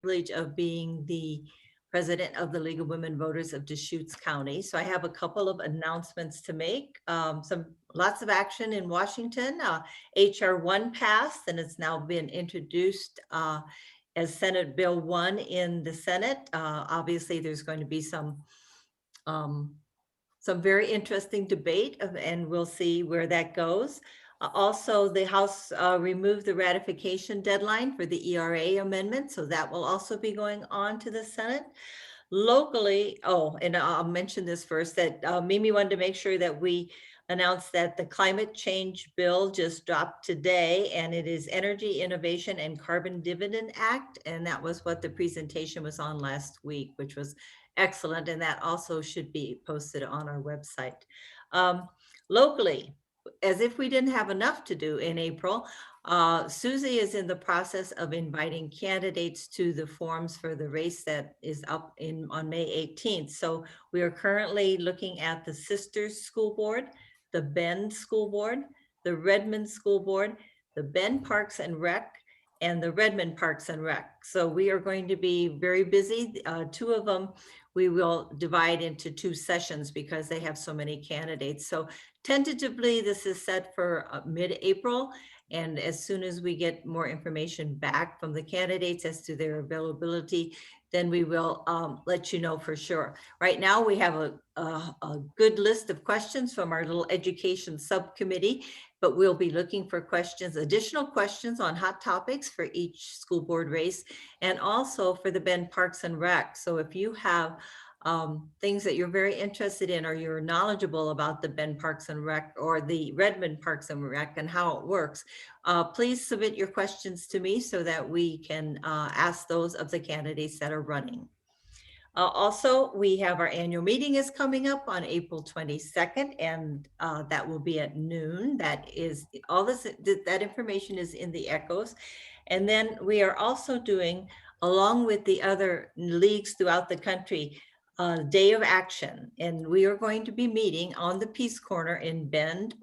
privilege of being the president of the League of Women Voters of Deschutes County. So I have a couple of announcements to make. Lots of action in Washington. HR 1 passed, and it's now been introduced as Senate Bill 1 in the Senate. Obviously, there's going to be some very interesting debate, and we'll see where that goes. Also, the House removed the ratification deadline for the ERA amendment, so that will also be going on to the Senate. Locally, and I'll mention this first, that Mimi wanted to make sure that we announced that the climate change bill just dropped today, and it is Energy Innovation and Carbon Dividend Act, and that was what the presentation was on last week, which was excellent, and that also should be posted on our website. Locally, as if we didn't have enough to do in April, Susie is in the process of inviting candidates to the forums for the race that is up on May 18th. So we are currently looking at the Sisters School Board, the Bend School Board, the Redmond School Board, the Bend Parks and Rec, and the Redmond Parks and Rec. So we are going to be very busy. Two of them we will divide into 2 sessions because they have so many candidates. So tentatively, this is set for mid-April. And as soon as we get more information back from the candidates as to their availability, then we will let you know for sure. Right now, we have a good list of questions from our little education subcommittee, but we'll be looking for questions, additional questions on hot topics for each school board race, and also for the Bend Parks and Rec. So if you have things that you're very interested in, or you're knowledgeable about the Bend Parks and Rec or the Redmond Parks and Rec and how it works, please submit your questions to me so that we can ask those of the candidates that are running. Also, we have our annual meeting is coming up on April 22nd, and that will be at noon. That is all this, that information is in the echoes. And then we are also doing, along with the other leagues throughout the country, Day of Action. And we are going to be meeting on the Peace Corner in Bend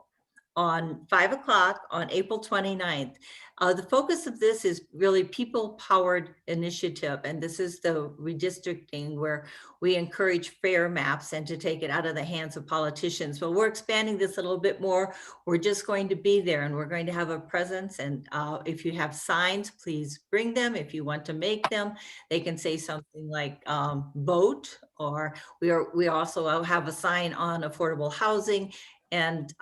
on 5 o'clock on April 29th. The focus of this is really people-powered initiative, and this is the redistricting where we encourage fair maps and to take it out of the hands of politicians. But we're expanding this a little bit more. We're just going to be there, and we're going to have a presence. And if you have signs, please bring them. If you want to make them, they can say something like vote, or we also have a sign on affordable housing, and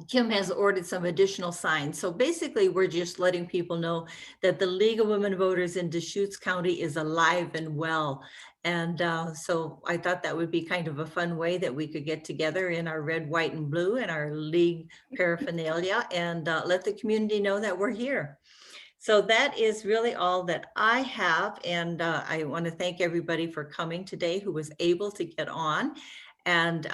Kim has ordered some additional signs. So basically, we're just letting people know that the League of Women Voters in Deschutes County is alive and well. And so I thought that would be kind of a fun way that we could get together in our red, white, and blue and our league paraphernalia and let the community know that we're here. So that is really all that I have. And I want to thank everybody for coming today who was able to get on. And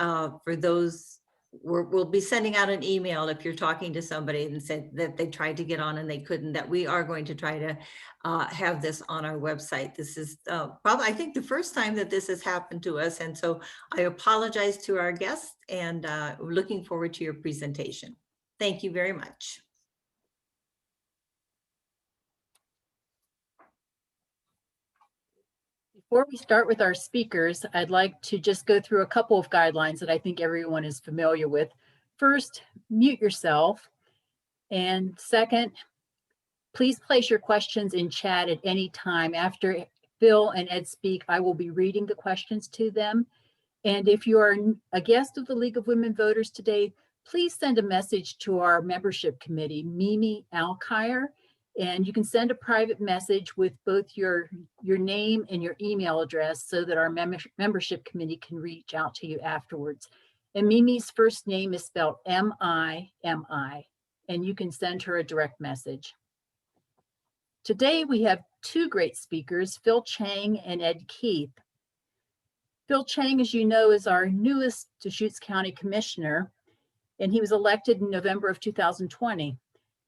for those, we'll be sending out an email if you're talking to somebody and said that they tried to get on and they couldn't, that we are going to try to have this on our website. This is probably, I think, the first time that this has happened to us. And so I apologize to our guests, and we're looking forward to your presentation. Thank you very much. Before we start with our speakers, I'd like to just go through a couple of guidelines that I think everyone is familiar with. First, mute yourself. And second, please place your questions in chat at any time. After Phil and Ed speak, I will be reading the questions to them. And if you are a guest of the League of Women Voters today, please send a message to our membership committee, Mimi Alkire. And you can send a private message with both your name and your email address so that our membership committee can reach out to you afterwards. And Mimi's first name is spelled M-I-M-I, and you can send her a direct message. Today we have 2 great speakers, Phil Chang and Ed Keith. Phil Chang, as you know, is our newest Deschutes County Commissioner, and he was elected in November of 2020.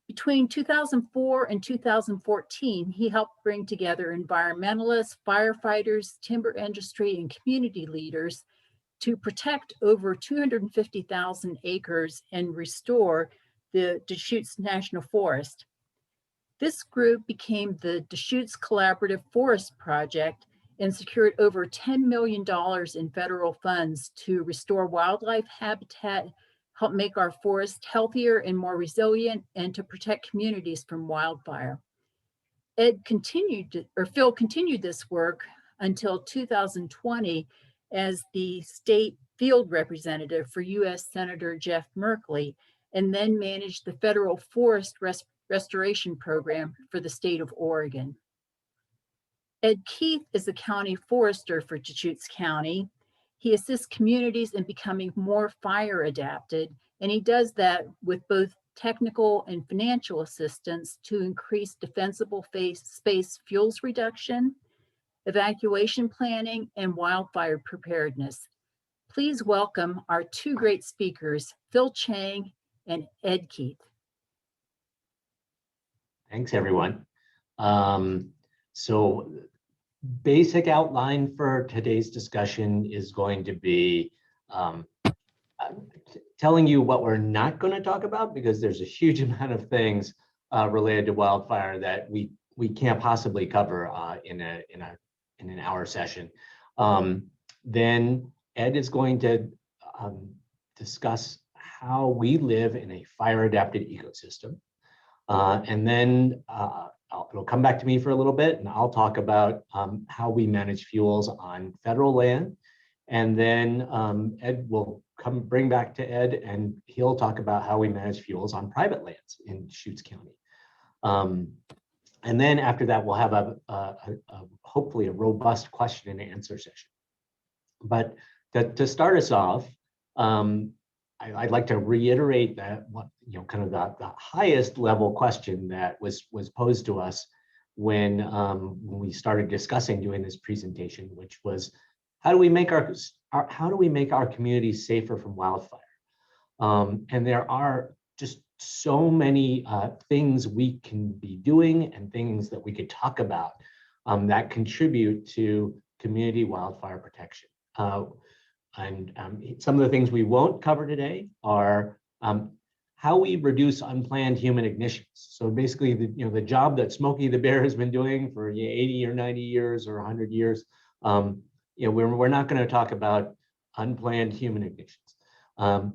Between 2004 and 2014, he helped bring together environmentalists, firefighters, timber industry, and community leaders to protect over 250,000 acres and restore the Deschutes National Forest. This group became the Deschutes Collaborative Forest Project and secured over $10 million in federal funds to restore wildlife habitat, help make our forests healthier and more resilient, and to protect communities from wildfire. Phil continued this work until 2020 as the state field representative for U.S. Senator Jeff Merkley, and then managed the federal forest restoration program for the state of Oregon. Ed Keith is the county forester for Deschutes County. He assists communities in becoming more fire adapted, and he does that with both technical and financial assistance to increase defensible space fuels reduction, evacuation planning, and wildfire preparedness. Please welcome our two great speakers, Phil Chang and Ed Keith. Thanks, everyone. So basic outline for today's discussion is going to be telling you what we're not going to talk about, because there's a huge amount of things related to wildfire that we can't possibly cover in an hour session. Then Ed is going to discuss how we live in a fire adapted ecosystem. And then it'll come back to me for a little bit, and I'll talk about how we manage fuels on federal land. And then Ed will bring back to Ed, and he'll talk about how we manage fuels on private lands in Deschutes County. And then after that, we'll have hopefully a robust question and answer session. But to start us off, I'd like to reiterate that kind of the highest level question that was posed to us when we started discussing doing this presentation, which was how do we make our communities safer from wildfire? And there are just so many things we can be doing and things that we could talk about that contribute to community wildfire protection. And some of the things we won't cover today are how we reduce unplanned human ignitions. So basically, the job that Smokey the Bear has been doing for 80 or 90 years or 100 years, we're not going to talk about unplanned human ignitions.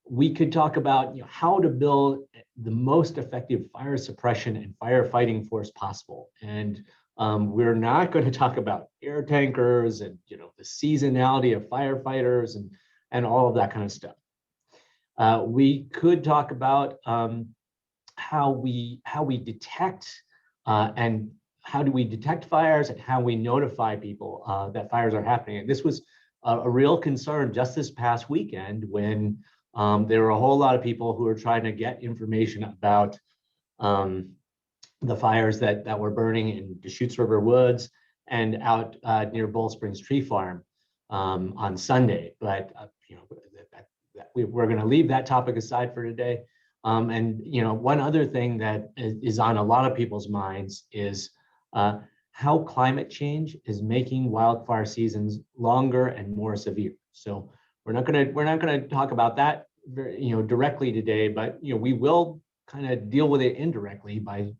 We could talk about how to build the most effective fire suppression and firefighting force possible. And we're not going to talk about air tankers and the seasonality of firefighters and all of that kind of stuff. We could talk about how we detect and how do we detect fires and how we notify people that fires are happening. And this was a real concern just this past weekend when there were a whole lot of people who were trying to get information about the fires that were burning in Deschutes River Woods and out near Bull Springs Tree Farm on Sunday. But we're going to leave that topic aside for today. And one other thing that is on a lot of people's minds is how climate change is making wildfire seasons longer and more severe. So we're not going to talk about that directly today, but we will kind of deal with it indirectly by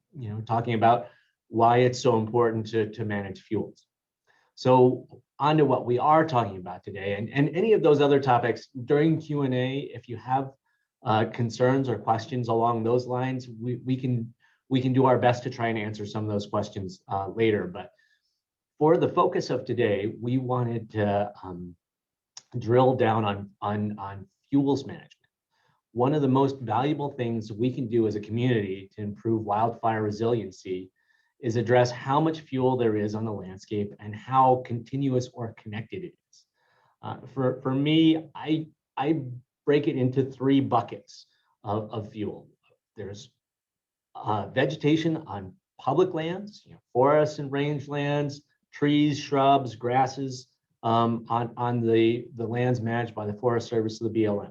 talking about why it's so important to manage fuels. So on to what we are talking about today, and any of those other topics during Q&A, if you have concerns or questions along those lines, we can do our best to try and answer some of those questions later. But for the focus of today, we wanted to drill down on fuels management. One of the most valuable things we can do as a community to improve wildfire resiliency is address how much fuel there is on the landscape and how continuous or connected it is. For me, I break it into three buckets of fuel. There's vegetation on public lands, forests and rangelands, trees, shrubs, grasses on the lands managed by the Forest Service of the BLM.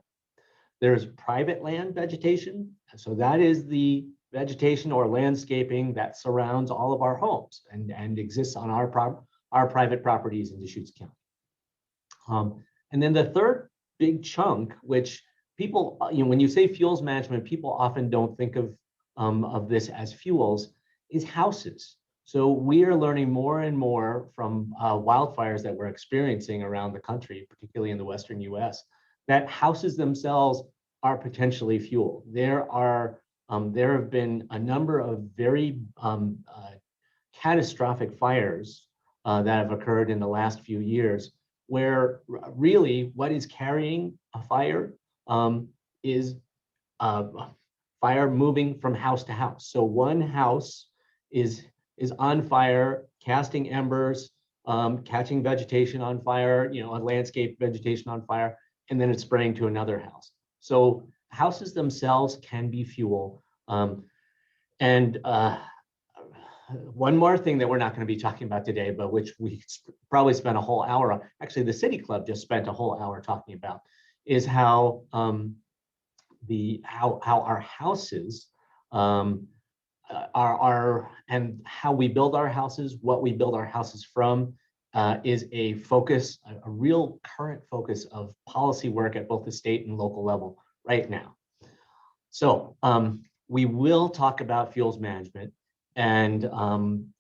There's private land vegetation. So that is the vegetation or landscaping that surrounds all of our homes and exists on our private properties in Deschutes County. And then the third big chunk, which people, when you say fuels management, people often don't think of this as fuels, is houses. So we are learning more and more from wildfires that we're experiencing around the country, particularly in the Western US, that houses themselves are potentially fuel. There have been a number of very catastrophic fires that have occurred in the last few years, where really what is carrying a fire is fire moving from house to house. So one house is on fire, casting embers, catching vegetation on fire, a landscape vegetation on fire, and then it's spraying to another house. So houses themselves can be fuel. And one more thing that we're not going to be talking about today, but which we probably spent a whole hour on, actually the City Club just spent a whole hour talking about, is how our houses are and how we build our houses, what we build our houses from, is a focus, a real current focus of policy work at both the state and local level right now. So we will talk about fuels management. And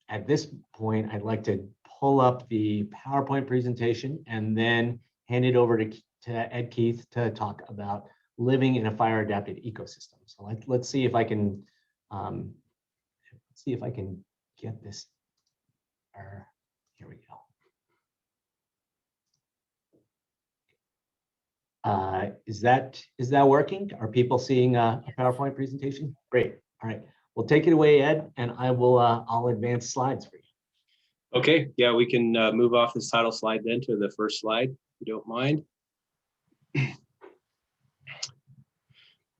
at this point, I'd like to pull up the PowerPoint presentation and then hand it over to Ed Keith to talk about living in a fire adapted ecosystem. So let's see if I can get this. Here we go. Is that working? Are people seeing a PowerPoint presentation? Great. All right. Well, take it away, Ed, and I'll advance slides for you. Okay. Yeah, we can move off this title slide then to the first slide, if you don't mind.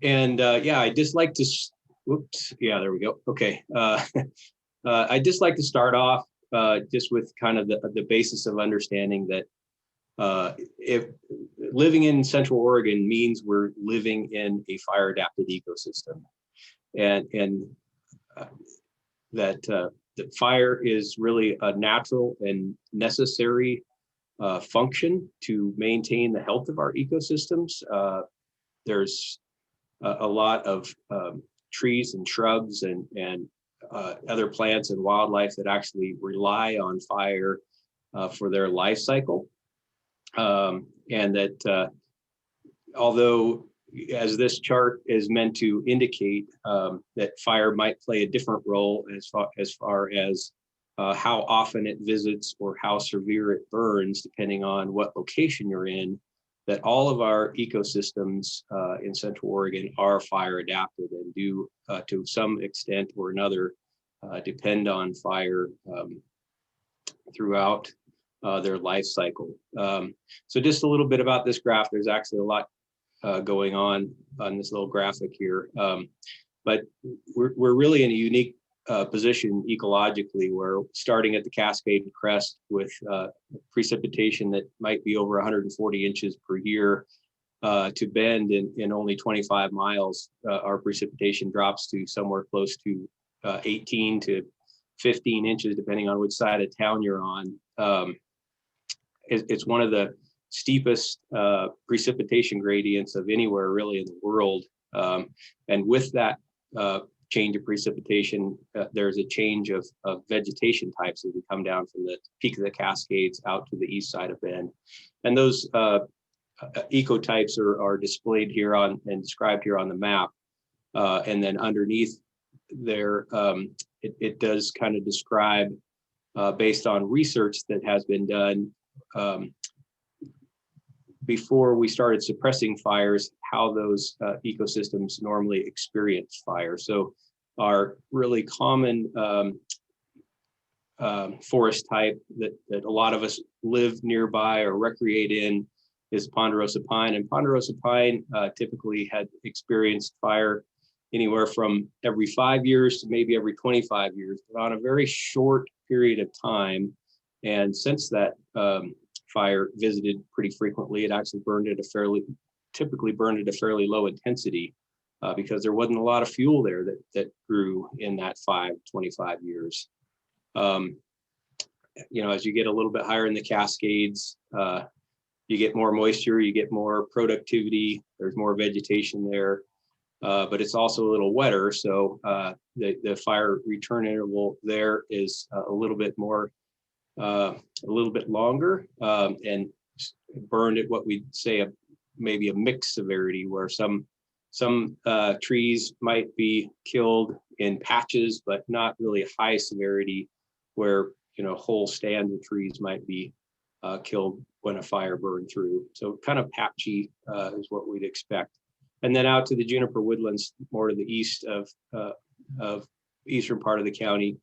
And yeah, I just like to. Whoops. Yeah, there we go. Okay. I just like to start off just with kind of the basis of understanding that if living in Central Oregon means we're living in a fire adapted ecosystem, and that fire is really a natural and necessary function to maintain the health of our ecosystems. There's a lot of trees and shrubs and other plants and wildlife that actually rely on fire for their life cycle. And that although, as this chart is meant to indicate, that fire might play a different role as far as how often it visits or how severe it burns, depending on what location you're in, that all of our ecosystems in Central Oregon are fire adapted and do to some extent or another depend on fire throughout their life cycle. So just a little bit about this graph. There's actually a lot going on this little graphic here, but we're really in a unique position ecologically, where starting at the Cascade Crest with precipitation that might be over 140 inches per year to Bend in only 25 miles, our precipitation drops to somewhere close to 18 to 15 inches, depending on which side of town you're on. It's one of the steepest precipitation gradients of anywhere really in the world. And with that change of precipitation, there's a change of vegetation types as we come down from the peak of the Cascades out to the east side of Bend. And those ecotypes are displayed here on and described here on the map. And then underneath there, it does kind of describe, based on research that has been done before we started suppressing fires, how those ecosystems normally experience fire. So our really common forest type that a lot of us live nearby or recreate in is ponderosa pine. And ponderosa pine typically had experienced fire anywhere from every 5 years to maybe every 25 years, but on a very short period of time. And since that fire visited pretty frequently, it actually typically burned at a fairly low intensity because there wasn't a lot of fuel there that grew in that 25 years. As you get a little bit higher in the Cascades, you get more moisture, you get more productivity, there's more vegetation there. but it's also a little wetter. So the fire return interval there is a little bit more, a little bit longer, and burned at what we'd say maybe a mixed severity, where some trees might be killed in patches, but not really high severity, where whole stands of trees might be killed when a fire burned through. So kind of patchy is what we'd expect. And then out to the juniper woodlands, more to the east of eastern part of the county.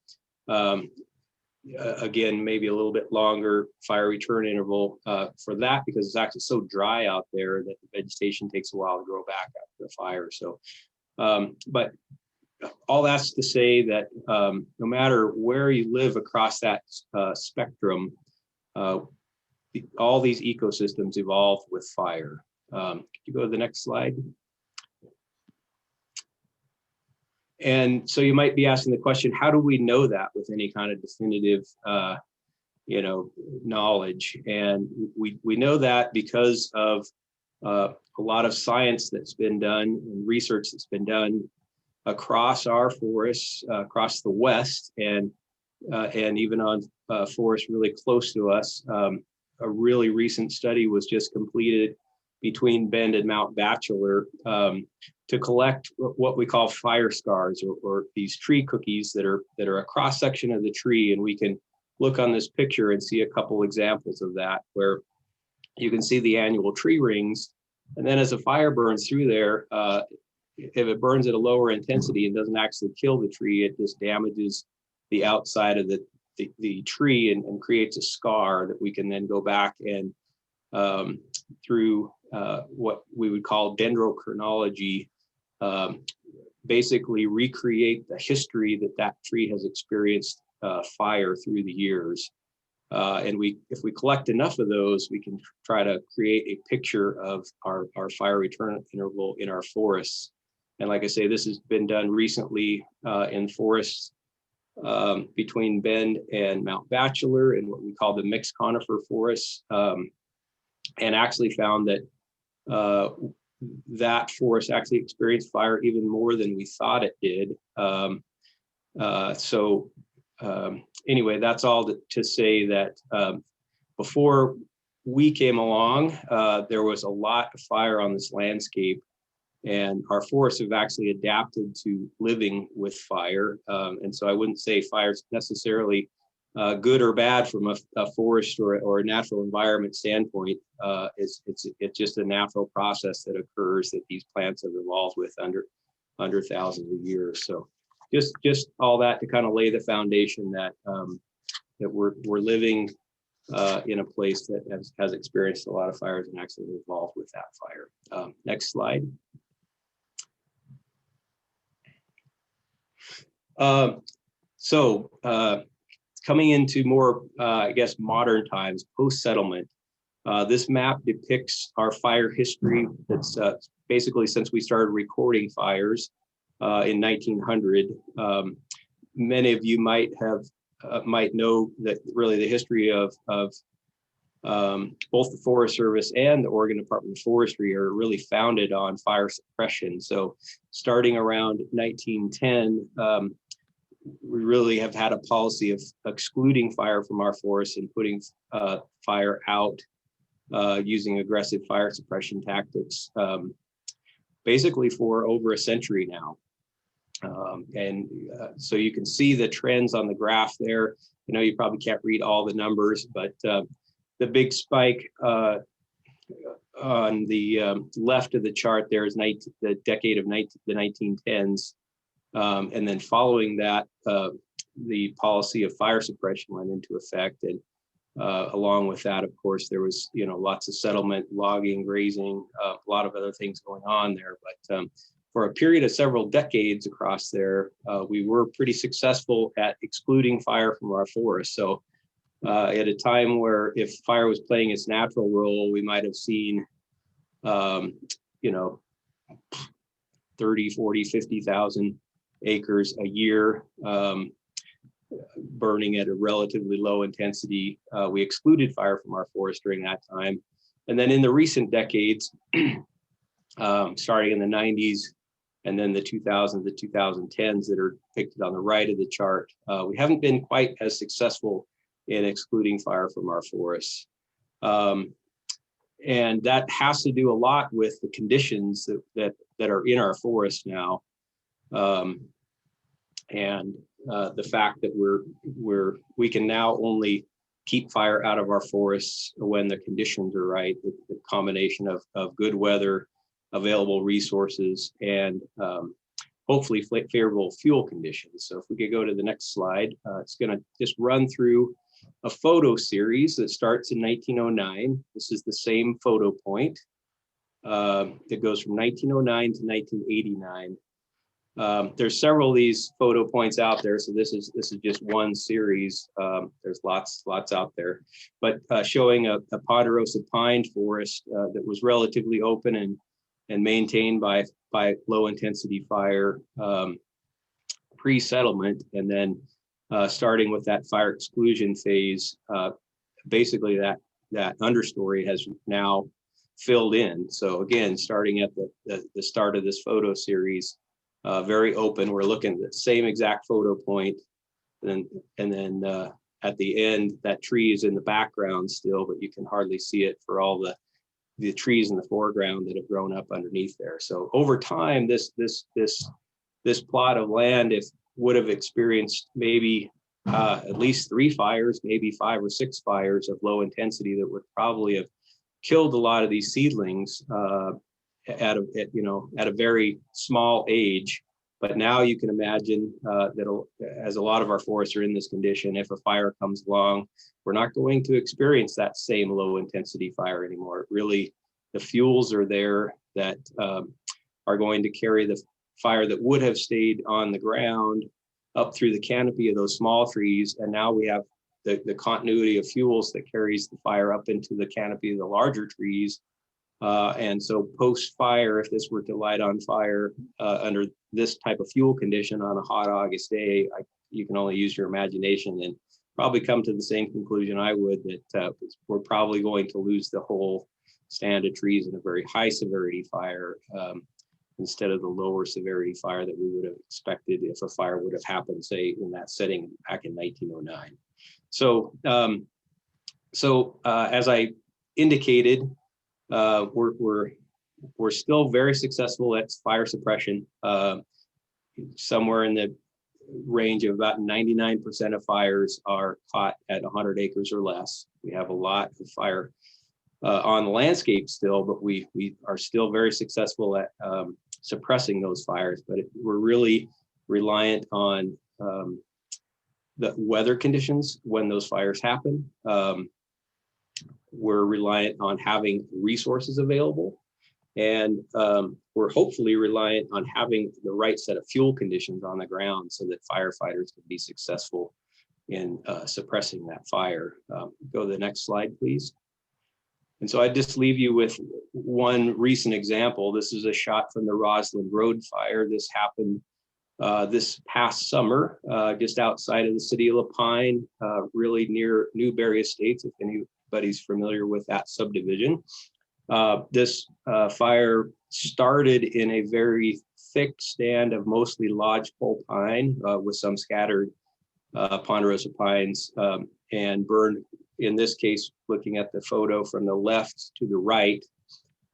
Again, maybe a little bit longer fire return interval for that, because it's actually so dry out there that the vegetation takes a while to grow back after the fire. So, but all that's to say that no matter where you live across that spectrum, all these ecosystems evolve with fire. Could you go to the next slide? And so you might be asking the question, how do we know that with any kind of definitive, knowledge? And we know that because of a lot of science that's been done and research that's been done across our forests, across the West, and even on forests really close to us. A really recent study was just completed between Bend and Mount Bachelor to collect what we call fire scars, or these tree cookies that are a cross section of the tree. And we can look on this picture and see a couple examples of that, where you can see the annual tree rings. And then as a fire burns through there, if it burns at a lower intensity and doesn't actually kill the tree, it just damages the outside of the tree and creates a scar that we can then go back and through what we would call dendrochronology, basically recreate the history that tree has experienced fire through the years. And if we collect enough of those, we can try to create a picture of our fire return interval in our forests. And like I say, this has been done recently in forests between Bend and Mount Bachelor, in what we call the mixed conifer forests, and actually found that that forest actually experienced fire even more than we thought it did. Anyway, that's all to say that before we came along, there was a lot of fire on this landscape, and our forests have actually adapted to living with fire. And so I wouldn't say fire is necessarily good or bad from a forest or a natural environment standpoint. It's just a natural process that occurs that these plants have evolved with under thousands of years. So just all that to kind of lay the foundation that that we're living in a place that has experienced a lot of fires and actually evolved with that fire. Next slide. Coming into more, I guess, modern times, post-settlement, this map depicts our fire history. That's basically since we started recording fires in 1900. Many of you might know that really the history of both the Forest Service and the Oregon Department of Forestry are really founded on fire suppression. So starting around 1910, we really have had a policy of excluding fire from our forests and putting fire out using aggressive fire suppression tactics, basically for over a century now. So you can see the trends on the graph there. I know you probably can't read all the numbers, but the big spike on the left of the chart there is the decade of the 1910s. And then following that, the policy of fire suppression went into effect. And along with that, of course, there was lots of settlement, logging, grazing, a lot of other things going on there. But for a period of several decades across there, we were pretty successful at excluding fire from our forests. So at a time where if fire was playing its natural role, we might have seen 30, 40, 50,000 acres a year burning at a relatively low intensity. We excluded fire from our forest during that time. And then in the recent decades, starting in the 90s, and then the 2000s, the 2010s that are depicted on the right of the chart. We haven't been quite as successful in excluding fire from our forests. And that has to do a lot with the conditions that are in our forest now. And the fact that we can now only keep fire out of our forests when the conditions are right, the combination of good weather, available resources, and hopefully favorable fuel conditions. So if we could go to the next slide, it's going to just run through a photo series that starts in 1909. This is the same photo point. It goes from 1909 to 1989. There's several of these photo points out there, so this is just one series. There's lots out there, but showing a ponderosa pine forest that was relatively open and maintained by low intensity fire pre-settlement, and then starting with that fire exclusion phase, basically that understory has now filled in. So again, starting at the start of this photo series, very open. We're looking at the same exact photo point, and then at the end, that tree is in the background still, but you can hardly see it for all the trees in the foreground that have grown up underneath there. So over time, this plot of land, if would have experienced maybe at least 3 fires, maybe 5 or 6 fires of low intensity that would probably have killed a lot of these seedlings at a very small age. But now you can imagine that as a lot of our forests are in this condition, if a fire comes along, we're not going to experience that same low intensity fire anymore. Really, the fuels are there that are going to carry the fire that would have stayed on the ground up through the canopy of those small trees. And now we have the continuity of fuels that carries the fire up into the canopy of the larger trees. And so post-fire, if this were to light on fire under this type of fuel condition on a hot August day, you can only use your imagination and probably come to the same conclusion I would, that we're probably going to lose the whole stand of trees in a very high severity fire instead of the lower severity fire that we would have expected if a fire would have happened, say, in that setting back in 1909. So, as I indicated, we're still very successful at fire suppression. Somewhere in the range of about 99% of fires are caught at 100 acres or less. We have a lot of fire on the landscape still, but we are still very successful at suppressing those fires. But we're really reliant on the weather conditions when those fires happen. We're reliant on having resources available, and we're hopefully reliant on having the right set of fuel conditions on the ground so that firefighters can be successful in suppressing that fire. Go to the next slide, please. And so I just leave you with one recent example. This is a shot from the Roslyn Road fire. This happened this past summer, just outside of the city of La Pine, really near Newberry Estates, if anybody's familiar with that subdivision. This fire started in a very thick stand of mostly lodgepole pine with some scattered ponderosa pines, and burned, in this case, looking at the photo from the left to the right.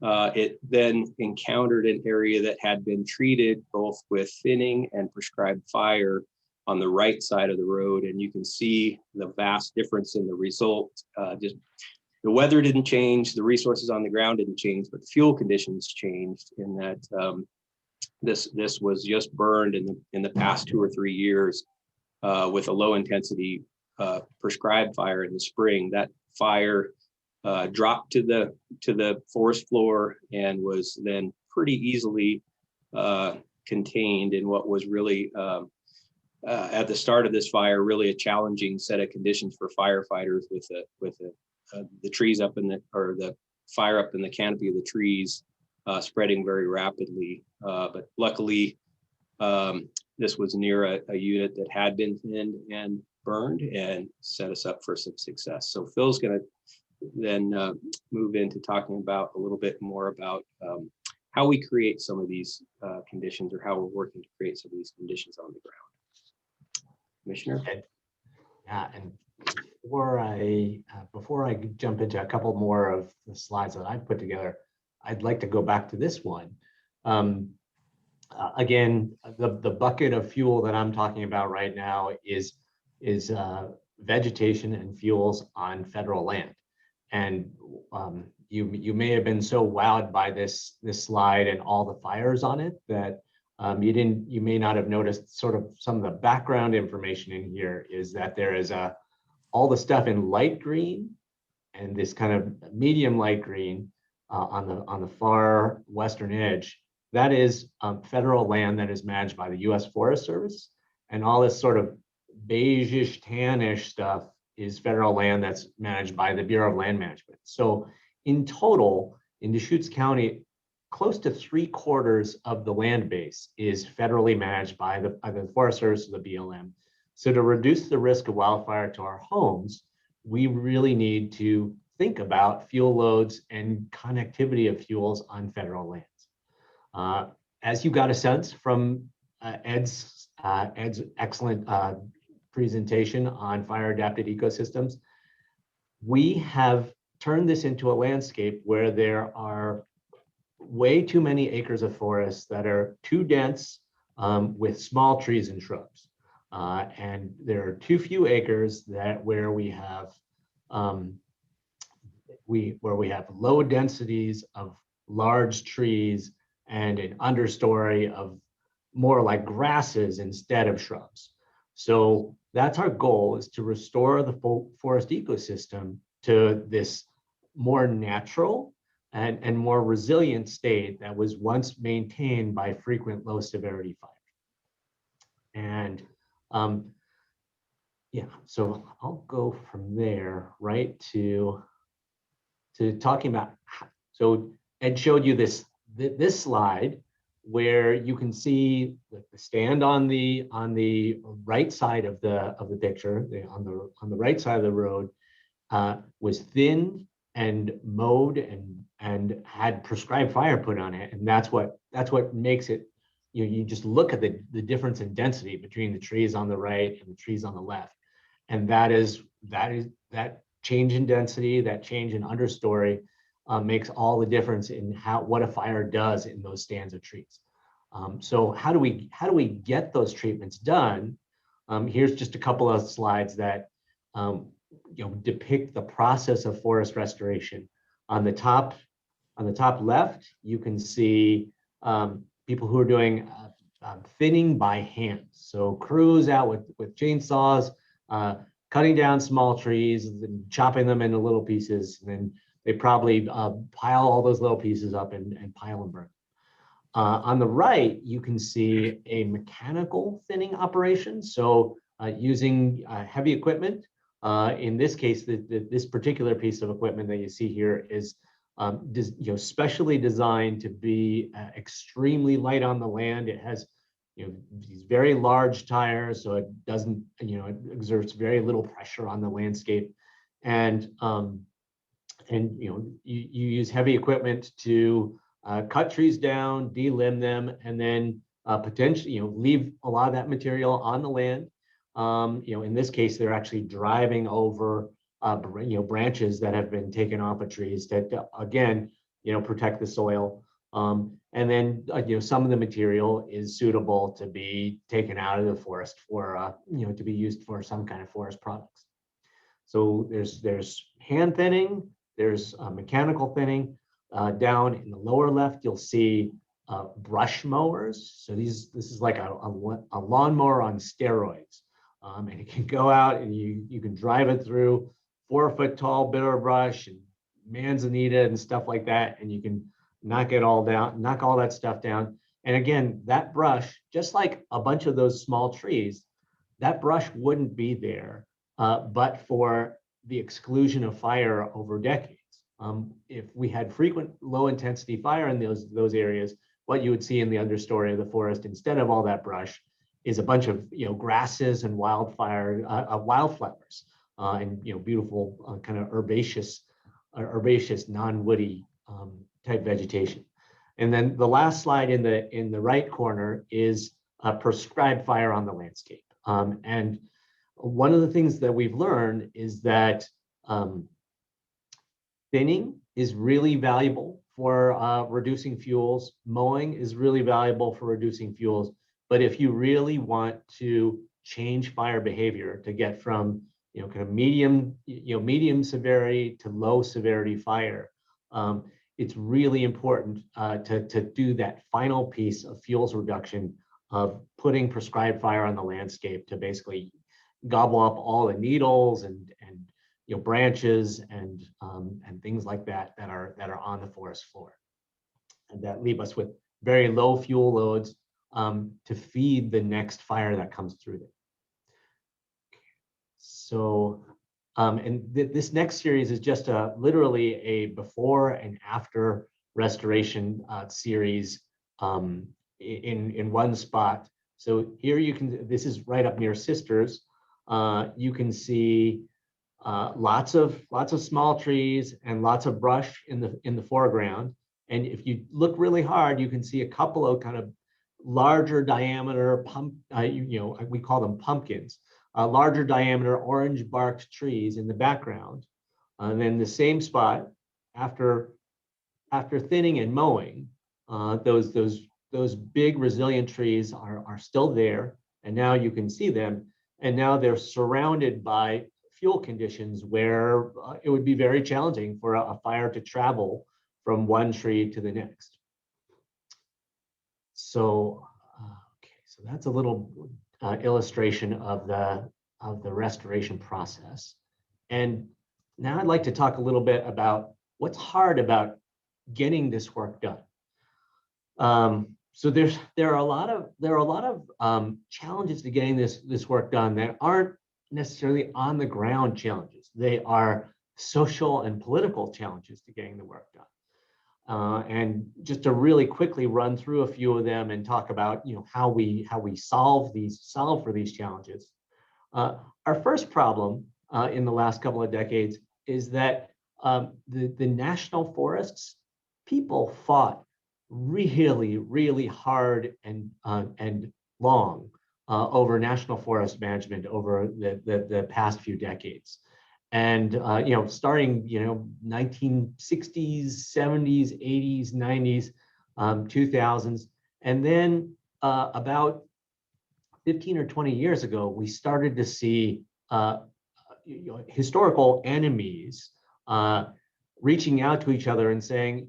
It then encountered an area that had been treated both with thinning and prescribed fire on the right side of the road. And you can see the vast difference in the result. Just the weather didn't change, the resources on the ground didn't change, but the fuel conditions changed in that this was just burned in the past 2 or 3 years with a low intensity prescribed fire in the spring. That fire dropped to the forest floor and was then pretty easily contained in what was really at the start of this fire really a challenging set of conditions for firefighters with the trees up in the fire up in the canopy of the trees spreading very rapidly. But luckily, this was near a unit that had been thinned and burned and set us up for some success. So Phil's going to then move into talking about a little bit more about how we create some of these conditions, or how we're working to create some of these conditions on the ground. Commissioner? Yeah, and before I jump into a couple more of the slides that I put together, I'd like to go back to this one. Again, the bucket of fuel that I'm talking about right now is vegetation and fuels on federal land. And you may have been so wowed by this slide and all the fires on it that you may not have noticed sort of some of the background information in here is that there is all the stuff in light green and this kind of medium light green on the far western edge. That is federal land that is managed by the U.S. Forest Service, and all this sort of beigeish, tannish stuff is federal land that's managed by the Bureau of Land Management. So in total, in Deschutes County, close to 3/4 of the land base is federally managed by the Forest Service or the BLM. So to reduce the risk of wildfire to our homes, we really need to think about fuel loads and connectivity of fuels on federal lands. As you got a sense from Ed's excellent presentation on fire adapted ecosystems, we have turned this into a landscape where there are way too many acres of forest that are too dense with small trees and shrubs. And there are too few acres where we have low densities of large trees and an understory of more like grasses instead of shrubs. So that's our goal, is to restore the forest ecosystem to this more natural and more resilient state that was once maintained by frequent low severity fire. And yeah, so I'll go from there right to talking about, so Ed showed you this slide where you can see the stand on the right side of the picture, on the right side of the road, was thin and mowed and had prescribed fire put on it, and that's what makes it. You just look at the difference in density between the trees on the right and the trees on the left, and that change in density, that change in understory, makes all the difference in what a fire does in those stands of trees. So how do we get those treatments done? Here's just a couple of slides that depict the process of forest restoration. On the top left, you can see people who are doing thinning by hand. So crews out with chainsaws, cutting down small trees and chopping them into little pieces, and then they probably pile all those little pieces up and pile and burn. On the right, you can see a mechanical thinning operation. So using heavy equipment. In this case, this particular piece of equipment that you see here is specially designed to be extremely light on the land. It has these very large tires, so it doesn't it exerts very little pressure on the landscape, and you use heavy equipment to cut trees down, delimb them, and then potentially leave a lot of that material on the land. In this case, they're actually driving over branches that have been taken off of trees to again protect the soil. And then some of the material is suitable to be taken out of the forest for to be used for some kind of forest products. So there's hand thinning, there's mechanical thinning. Down in the lower left, you'll see brush mowers. So this is like a lawnmower on steroids. And it can go out and you can drive it through 4-foot tall bitter brush and manzanita and stuff like that, and you can knock all that stuff down. And again, that brush, just like a bunch of those small trees, that brush wouldn't be there but for the exclusion of fire over decades. If we had frequent low intensity fire in those areas, what you would see in the understory of the forest, instead of all that brush, is a bunch of grasses and wildflowers and beautiful kind of herbaceous non-woody type vegetation. And then the last slide in the right corner is prescribed fire on the landscape. And one of the things that we've learned is that thinning is really valuable for reducing fuels. Mowing is really valuable for reducing fuels. But if you really want to change fire behavior to get from kind of medium severity to low severity fire, it's really important to do that final piece of fuels reduction of putting prescribed fire on the landscape to basically gobble up all the needles and branches and things like that are on the forest floor, and that leave us with very low fuel loads to feed the next fire that comes through there. So, this next series is just literally a before and after restoration series in one spot. So here you can, this is right up near Sisters. You can see lots of small trees and lots of brush in the foreground. And if you look really hard, you can see a couple of kind of larger diameter we call them pumpkins, larger diameter orange barked trees in the background. And then the same spot after thinning and mowing, those big resilient trees are still there, and now you can see them, and now they're surrounded by fuel conditions where it would be very challenging for a fire to travel from one tree to the next. So, so that's a little illustration of the restoration process. And now I'd like to talk a little bit about what's hard about getting this work done. So there are a lot of challenges to getting this work done that aren't necessarily on the ground challenges. They are social and political challenges to getting the work done. And just to really quickly run through a few of them and talk about how we solve for these challenges. Our first problem in the last couple of decades is that the national forests, people fought really hard and long over national forest management over the past few decades. And starting 1960s, 70s, 80s, 90s, 2000s, and then about 15 or 20 years ago, we started to see historical enemies reaching out to each other and saying,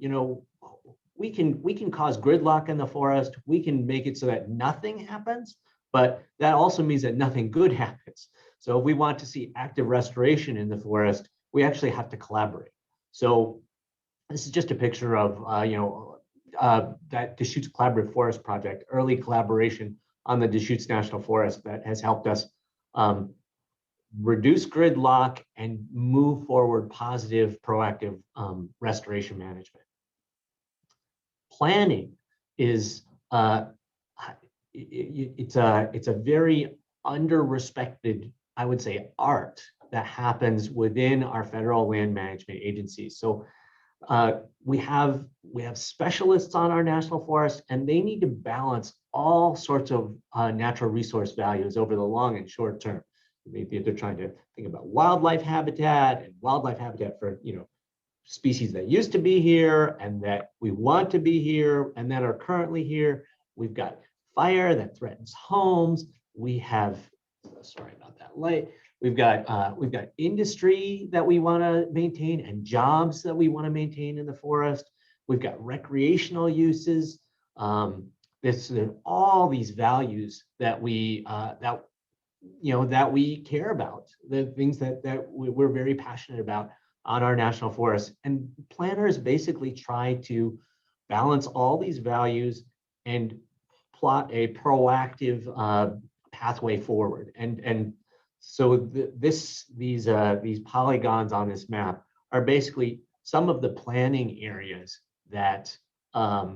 we can cause gridlock in the forest, we can make it so that nothing happens, but that also means that nothing good happens. So if we want to see active restoration in the forest, we actually have to collaborate. So this is just a picture of that Deschutes Collaborative Forest Project, early collaboration on the Deschutes National Forest that has helped us reduce gridlock and move forward positive, proactive restoration management. Planning is it's a very under-respected, I would say, art that happens within our federal land management agencies. So we have specialists on our national forest, and they need to balance all sorts of natural resource values over the long and short term. Maybe they're trying to think about wildlife habitat for species that used to be here and that we want to be here and that are currently here. We've got fire that threatens homes. We have, sorry about that light. We've got industry that we want to maintain and jobs that we want to maintain in the forest. We've got recreational uses. There's all these values that we care about, the things that we're very passionate about on our national forests. And planners basically try to balance all these values and plot a proactive pathway forward. And so these polygons on this map are basically some of the planning areas that have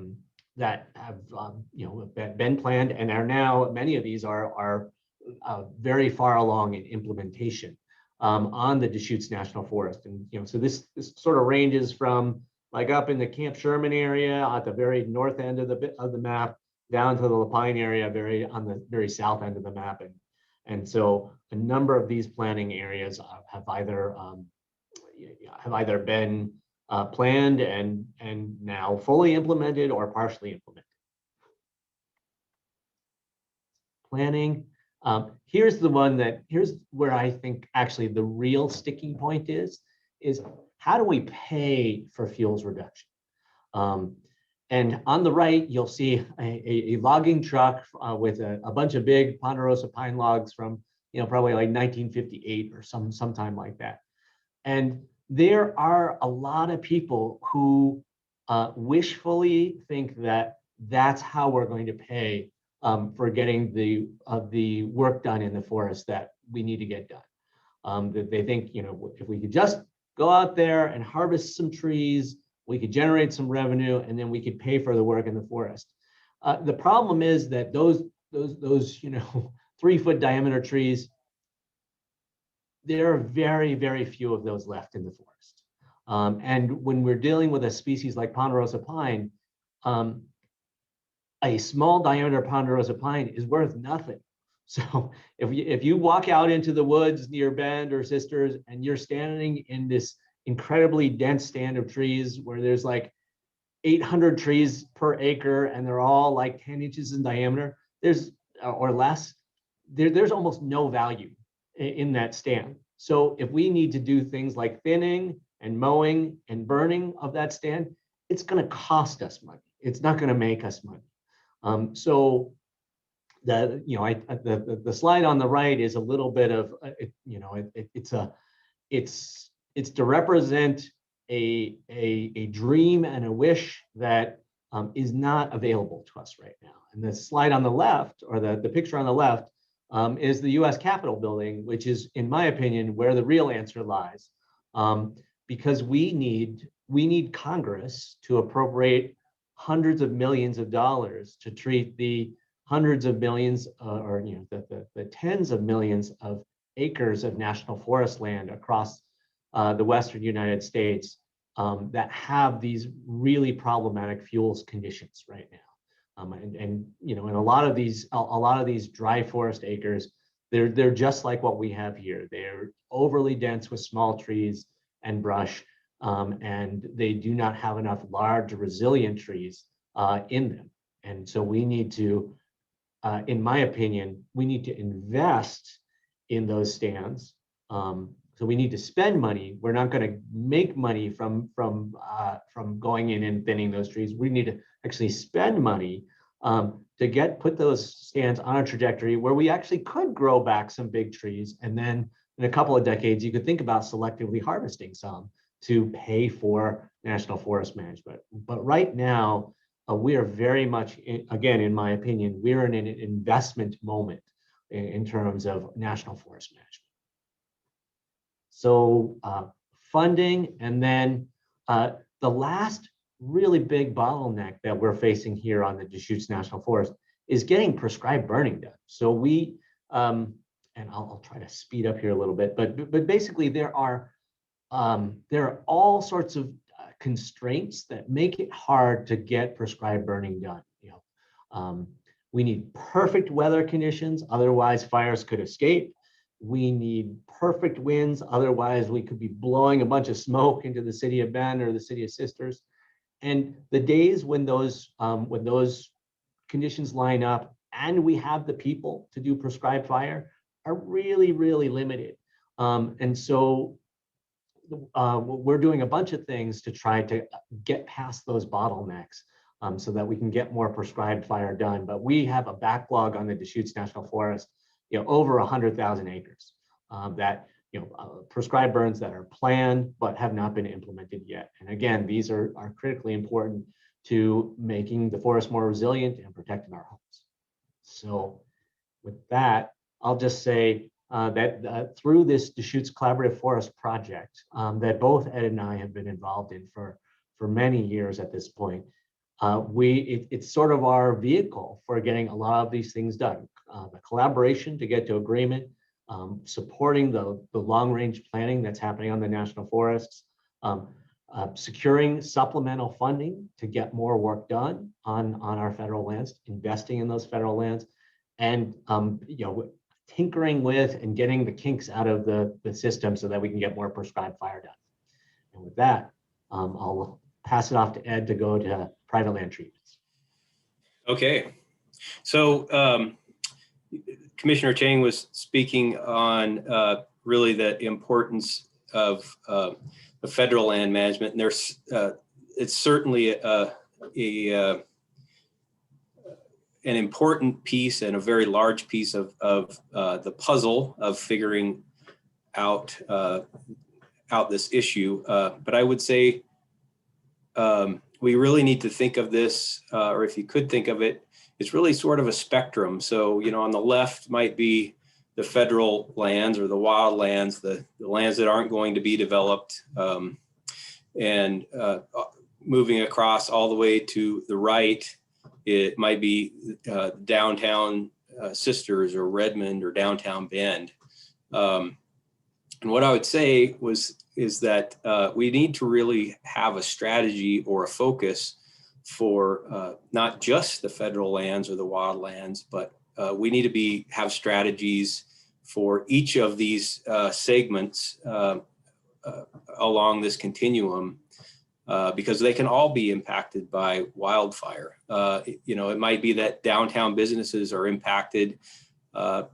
been planned and are now, many of these are very far along in implementation on the Deschutes National Forest. And so this sort of ranges from like up in the Camp Sherman area at the very north end of the map, down to the Lapine area, on the very south end of the map. And so a number of these planning areas have either been planned and now fully implemented or partially implemented. Planning. Here's where I think actually the real sticking point is how do we pay for fuels reduction? And on the right, you'll see a logging truck with a bunch of big ponderosa pine logs from, probably like 1958 or sometime like that. And there are a lot of people who wishfully think that that's how we're going to pay for getting the work done in the forest that we need to get done. That they think, if we could just go out there and harvest some trees, we could generate some revenue, and then we could pay for the work in the forest. The problem is that those 3-foot diameter trees, there are very, very few of those left in the forest. And when we're dealing with a species like ponderosa pine, a small diameter ponderosa pine is worth nothing. So if you walk out into the woods near Bend or Sisters and you're standing in this incredibly dense stand of trees where there's like 800 trees per acre and they're all like 10 inches in diameter, or less, there's almost no value in that stand. So if we need to do things like thinning and mowing and burning of that stand, it's going to cost us money. It's not going to make us money. So the slide on the right is a little bit of it's to represent a dream and a wish that is not available to us right now. And the slide on the left, or the picture on the left, is the U.S. Capitol building, which is, in my opinion, where the real answer lies, because we need Congress to appropriate hundreds of millions of dollars to treat the hundreds of millions, or the tens of millions of acres of national forest land across the Western United States that have these really problematic fuels conditions right now. And a lot of these dry forest acres, they're just like what we have here. They're overly dense with small trees and brush, and they do not have enough large resilient trees in them. And so we need to, in my opinion, we need to invest in those stands. So we need to spend money. We're not going to make money from going in and thinning those trees. We need to actually spend money to put those stands on a trajectory where we actually could grow back some big trees. And then in a couple of decades, you could think about selectively harvesting some to pay for national forest management. But right now, we are very much, again, in my opinion, we're in an investment moment in terms of national forest management. So funding, and then the last really big bottleneck that we're facing here on the Deschutes National Forest is getting prescribed burning done. So we, and I'll try to speed up here a little bit, but basically there are all sorts of constraints that make it hard to get prescribed burning done. We need perfect weather conditions, otherwise fires could escape. We need perfect winds, otherwise we could be blowing a bunch of smoke into the city of Bend or the city of Sisters. And the days when those conditions line up and we have the people to do prescribed fire are really, really limited. And so we're doing a bunch of things to try to get past those bottlenecks so that we can get more prescribed fire done. But we have a backlog on the Deschutes National Forest, over 100,000 acres that, prescribed burns that are planned but have not been implemented yet. And again, these are critically important to making the forest more resilient and protecting our homes. So with that, I'll just say that through this Deschutes Collaborative Forest Project that both Ed and I have been involved in for many years at this point, it's sort of our vehicle for getting a lot of these things done. The collaboration to get to agreement, supporting the long-range planning that's happening on the national forests, securing supplemental funding to get more work done on our federal lands, investing in those federal lands, and tinkering with and getting the kinks out of the system so that we can get more prescribed fire done. And with that, I'll pass it off to Ed to go to private land treatments. Okay, so Commissioner Chang was speaking on really the importance of the federal land management, and there's it's certainly an important piece and a very large piece of the puzzle of figuring out this issue. But I would say we really need to think of this, or if you could think of it, it's really sort of a spectrum. So, on the left might be the federal lands or the wild lands, the lands that aren't going to be developed, and moving across all the way to the right, it might be downtown Sisters or Redmond or downtown Bend. And what I would say is that we need to really have a strategy or a focus for not just the federal lands or the wild lands, but we need to have strategies for each of these segments along this continuum, because they can all be impacted by wildfire. It might be that downtown businesses are impacted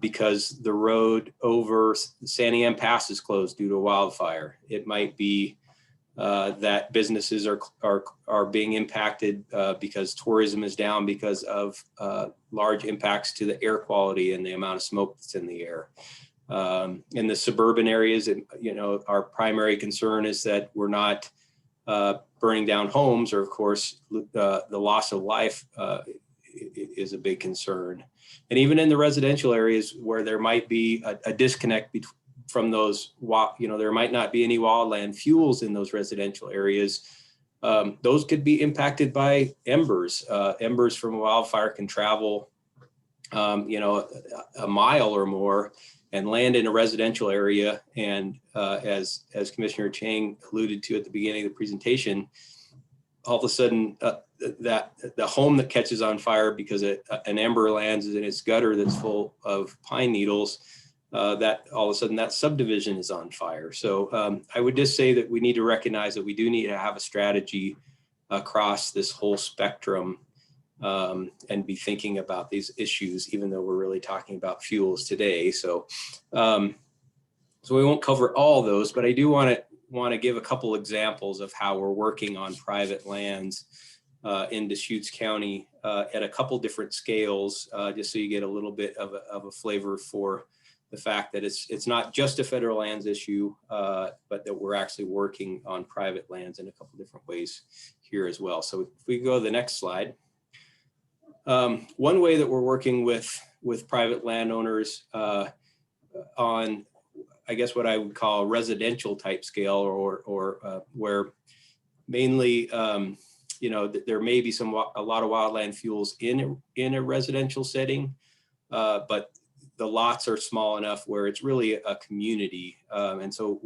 because the road over Sandy Am Pass is closed due to a wildfire. It might be that businesses are being impacted because tourism is down because of large impacts to the air quality and the amount of smoke that's in the air. In the suburban areas, our primary concern is that we're not burning down homes, or of course, the loss of life is a big concern. And even in the residential areas where there might be a disconnect from those, there might not be any wildland fuels in those residential areas. Those could be impacted by embers. Embers from a wildfire can travel, a mile or more and land in a residential area. And as Commissioner Chang alluded to at the beginning of the presentation, all of a sudden that the home that catches on fire because an ember lands in its gutter that's full of pine needles, that all of a sudden that subdivision is on fire. So I would just say that we need to recognize that we do need to have a strategy across this whole spectrum, and be thinking about these issues, even though we're really talking about fuels today. So we won't cover all those, but I do want to give a couple examples of how we're working on private lands in Deschutes County at a couple different scales, just so you get a little bit of a flavor for the fact that it's not just a federal lands issue, but that we're actually working on private lands in a couple different ways here as well. So if we go to the next slide. One way that we're working with private landowners on, I guess, what I would call a residential type scale, or where mainly, there may be a lot of wildland fuels in a residential setting, but the lots are small enough where it's really a community. And so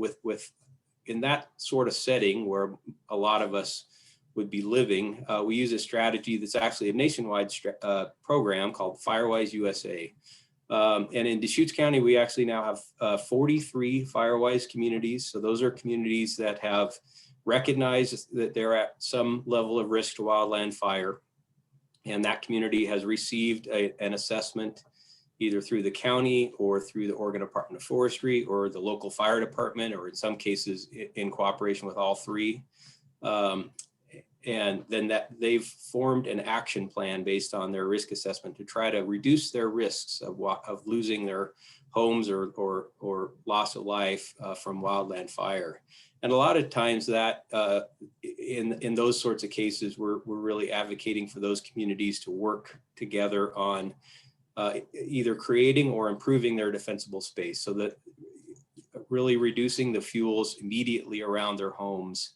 in that sort of setting where a lot of us would be living, we use a strategy that's actually a nationwide program called Firewise USA. And in Deschutes County, we actually now have 43 Firewise communities. So those are communities that have recognized that they're at some level of risk to wildland fire. And that community has received an assessment either through the county or through the Oregon Department of Forestry or the local fire department, or in some cases in cooperation with all three. And then that they've formed an action plan based on their risk assessment to try to reduce their risks of losing their homes or loss of life from wildland fire. And a lot of times that in those sorts of cases, we're really advocating for those communities to work together on either creating or improving their defensible space, so that really reducing the fuels immediately around their homes.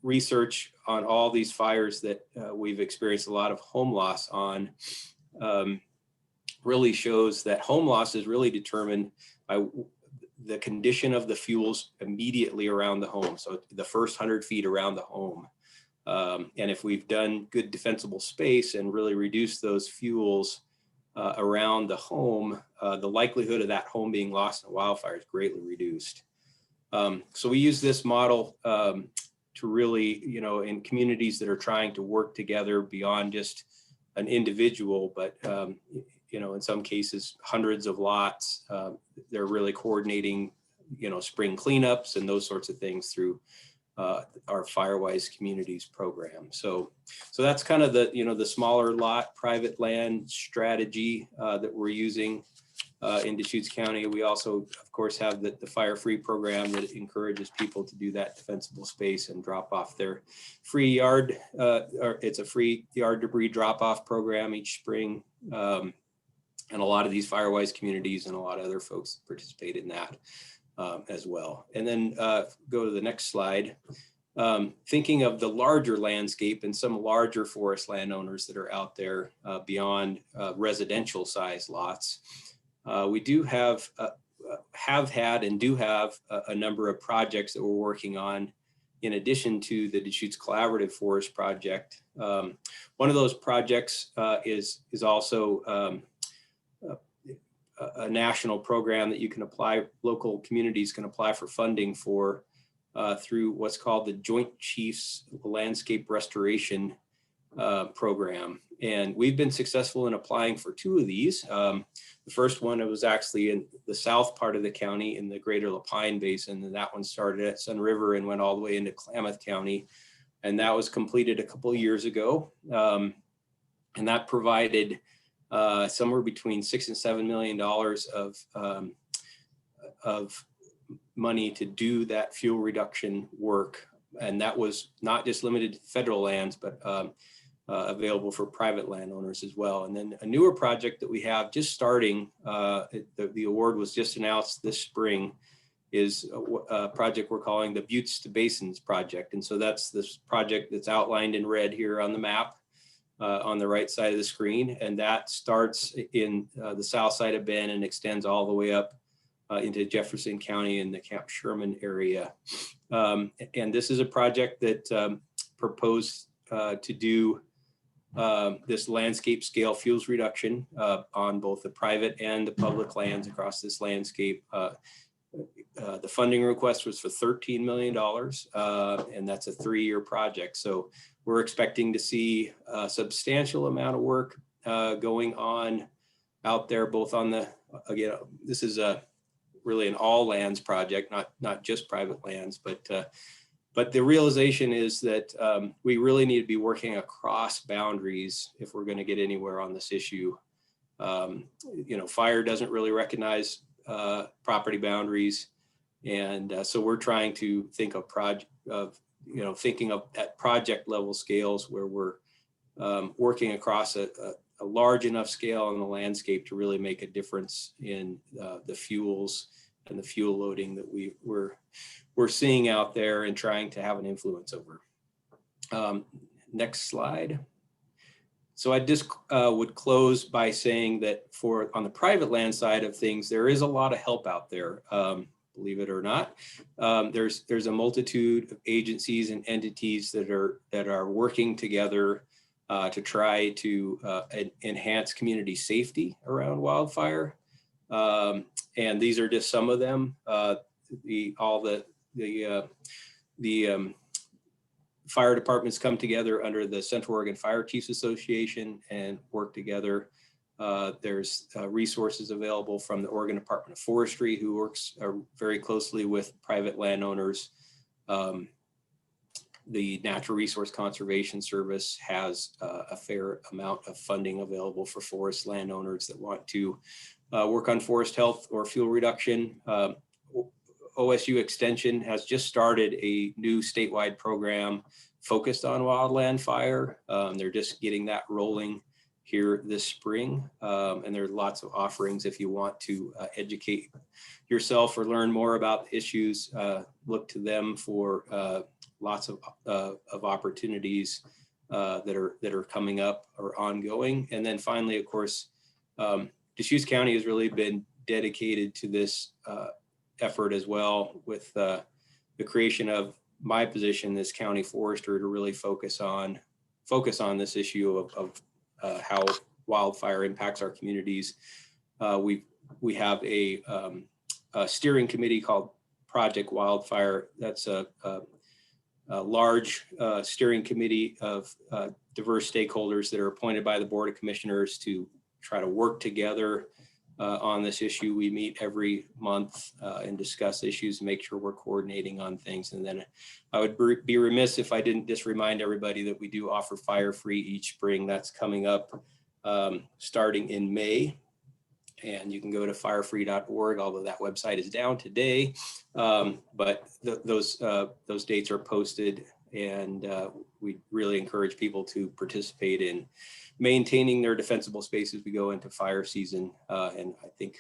Research on all these fires that we've experienced a lot of home loss on really shows that home loss is really determined by the condition of the fuels immediately around the home. So the first 100 feet around the home. And if we've done good defensible space and really reduced those fuels around the home, the likelihood of that home being lost in a wildfire is greatly reduced. So we use this model to really, you know, in communities that are trying to work together beyond just an individual, but you know, in some cases, hundreds of lots, they're really coordinating, you know, spring cleanups and those sorts of things through our Firewise Communities program. So that's kind of the, you know, the smaller lot private land strategy that we're using in Deschutes County. We also, of course, have the Fire Free program that encourages people to do that defensible space and drop off their free yard, or it's a free yard debris drop off program each spring. And a lot of these Firewise communities and a lot of other folks participate in that as well. And then go to the next slide. Thinking of the larger landscape and some larger forest landowners that are out there beyond residential size lots. We do have had and do have a number of projects that we're working on in addition to the Deschutes Collaborative Forest Project. One of those projects is also a national program that you can apply, local communities can apply for funding for through what's called the Joint Chiefs Landscape Restoration program. And we've been successful in applying for 2 of these. The first one, it was actually in the south part of the county in the greater Lapine Basin. And that one started at Sun River and went all the way into Klamath County. And that was completed a couple of years ago. And that provided somewhere between $6 and $7 million of money to do that fuel reduction work. And that was not just limited to federal lands, but available for private landowners as well. And then a newer project that we have just starting, the award was just announced this spring, is a project we're calling the Buttes to Basins project. And so that's this project that's outlined in red here on the map on the right side of the screen. And that starts in the south side of Bend and extends all the way up into Jefferson County in the Camp Sherman area. And this is a project that proposed to do this landscape scale fuels reduction on both the private and the public lands across this landscape. The funding request was for $13 million, and that's a 3-year project. So we're expecting to see a substantial amount of work going on out there, both on the, again, this is really an all lands project, not just private lands, but the realization is that we really need to be working across boundaries if we're going to get anywhere on this issue. You know, fire doesn't really recognize property boundaries. And so we're trying to think of thinking of at project level scales where we're working across a large enough scale on the landscape to really make a difference in the fuels and the fuel loading that we're seeing out there and trying to have an influence over. Next slide. So I just would close by saying that on the private land side of things, there is a lot of help out there. Believe it or not, there's a multitude of agencies and entities that are working together to try to enhance community safety around wildfire. And these are just some of them. The fire departments come together under the Central Oregon Fire Chiefs Association and work together. There's resources available from the Oregon Department of Forestry, who works very closely with private landowners. The Natural Resource Conservation Service has a fair amount of funding available for forest landowners that want to work on forest health or fuel reduction. OSU Extension has just started a new statewide program focused on wildland fire. They're just getting that rolling here this spring. And there are lots of offerings if you want to educate yourself or learn more about issues. Look to them for lots of opportunities that are coming up or ongoing. And then finally, of course, Deschutes County has really been dedicated to this effort as well with the creation of my position as county forester to really focus on this issue of how wildfire impacts our communities. We have a steering committee called Project Wildfire. That's a large steering committee of diverse stakeholders that are appointed by the Board of Commissioners to try to work together on this issue. We meet every month and discuss issues and make sure we're coordinating on things. And then I would be remiss if I didn't just remind everybody that we do offer Fire Free each spring. That's coming up starting in May. And you can go to firefree.org, although that website is down today. But those dates are posted, and we really encourage people to participate in maintaining their defensible space as we go into fire season. And I think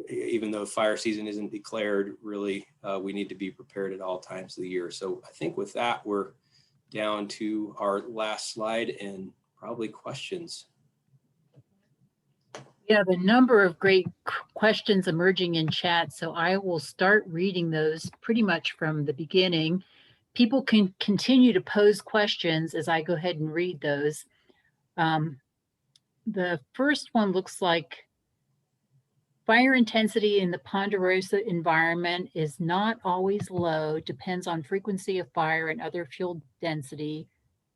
even though fire season isn't declared, really, we need to be prepared at all times of the year. So I think with that, we're down to our last slide and probably questions. We have a number of great questions emerging in chat, so I will start reading those pretty much from the beginning. People can continue to pose questions as I go ahead and read those. The first one looks like fire intensity in the Ponderosa environment is not always low, depends on frequency of fire and other fuel density.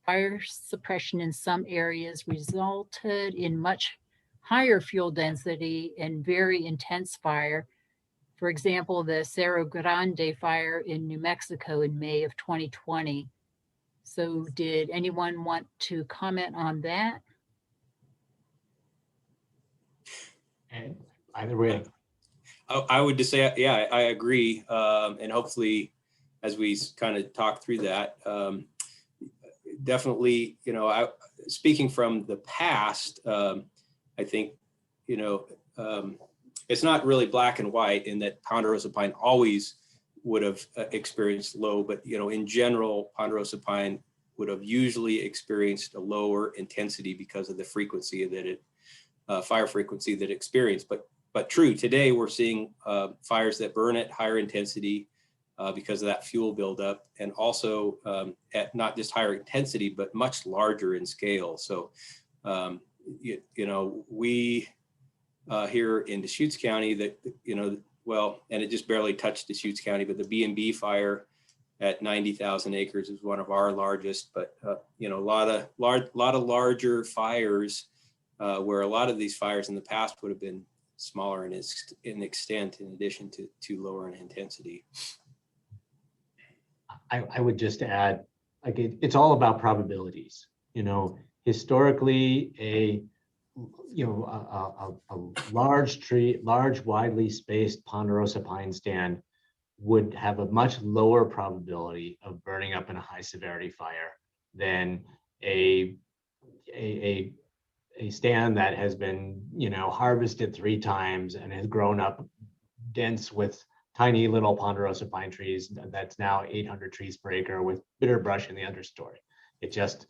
Fire suppression in some areas resulted in much higher fuel density and very intense fire. For example, the Cerro Grande fire in New Mexico in May of 2020. So did anyone want to comment on that? And either way. I would just say, yeah, I agree. And hopefully, as we kind of talk through that, definitely, speaking from the past, I think, it's not really black and white in that Ponderosa pine always would have experienced low, but, in general, Ponderosa pine would have usually experienced a lower intensity because of the frequency that fire frequency that it experienced. But true, today we're seeing fires that burn at higher intensity because of that fuel buildup, and also at not just higher intensity, but much larger in scale. So, we here in Deschutes County that, and it just barely touched Deschutes County, but the B&B fire at 90,000 acres is one of our largest, but, a lot of larger fires where a lot of these fires in the past would have been smaller in extent, in addition to lower in intensity. I would just add, it's all about probabilities. Historically, a large, widely spaced Ponderosa pine stand would have a much lower probability of burning up in a high severity fire than a stand that has been, harvested 3 times and has grown up dense with tiny little Ponderosa pine trees that's now 800 trees per acre with bitter brush in the understory. It just,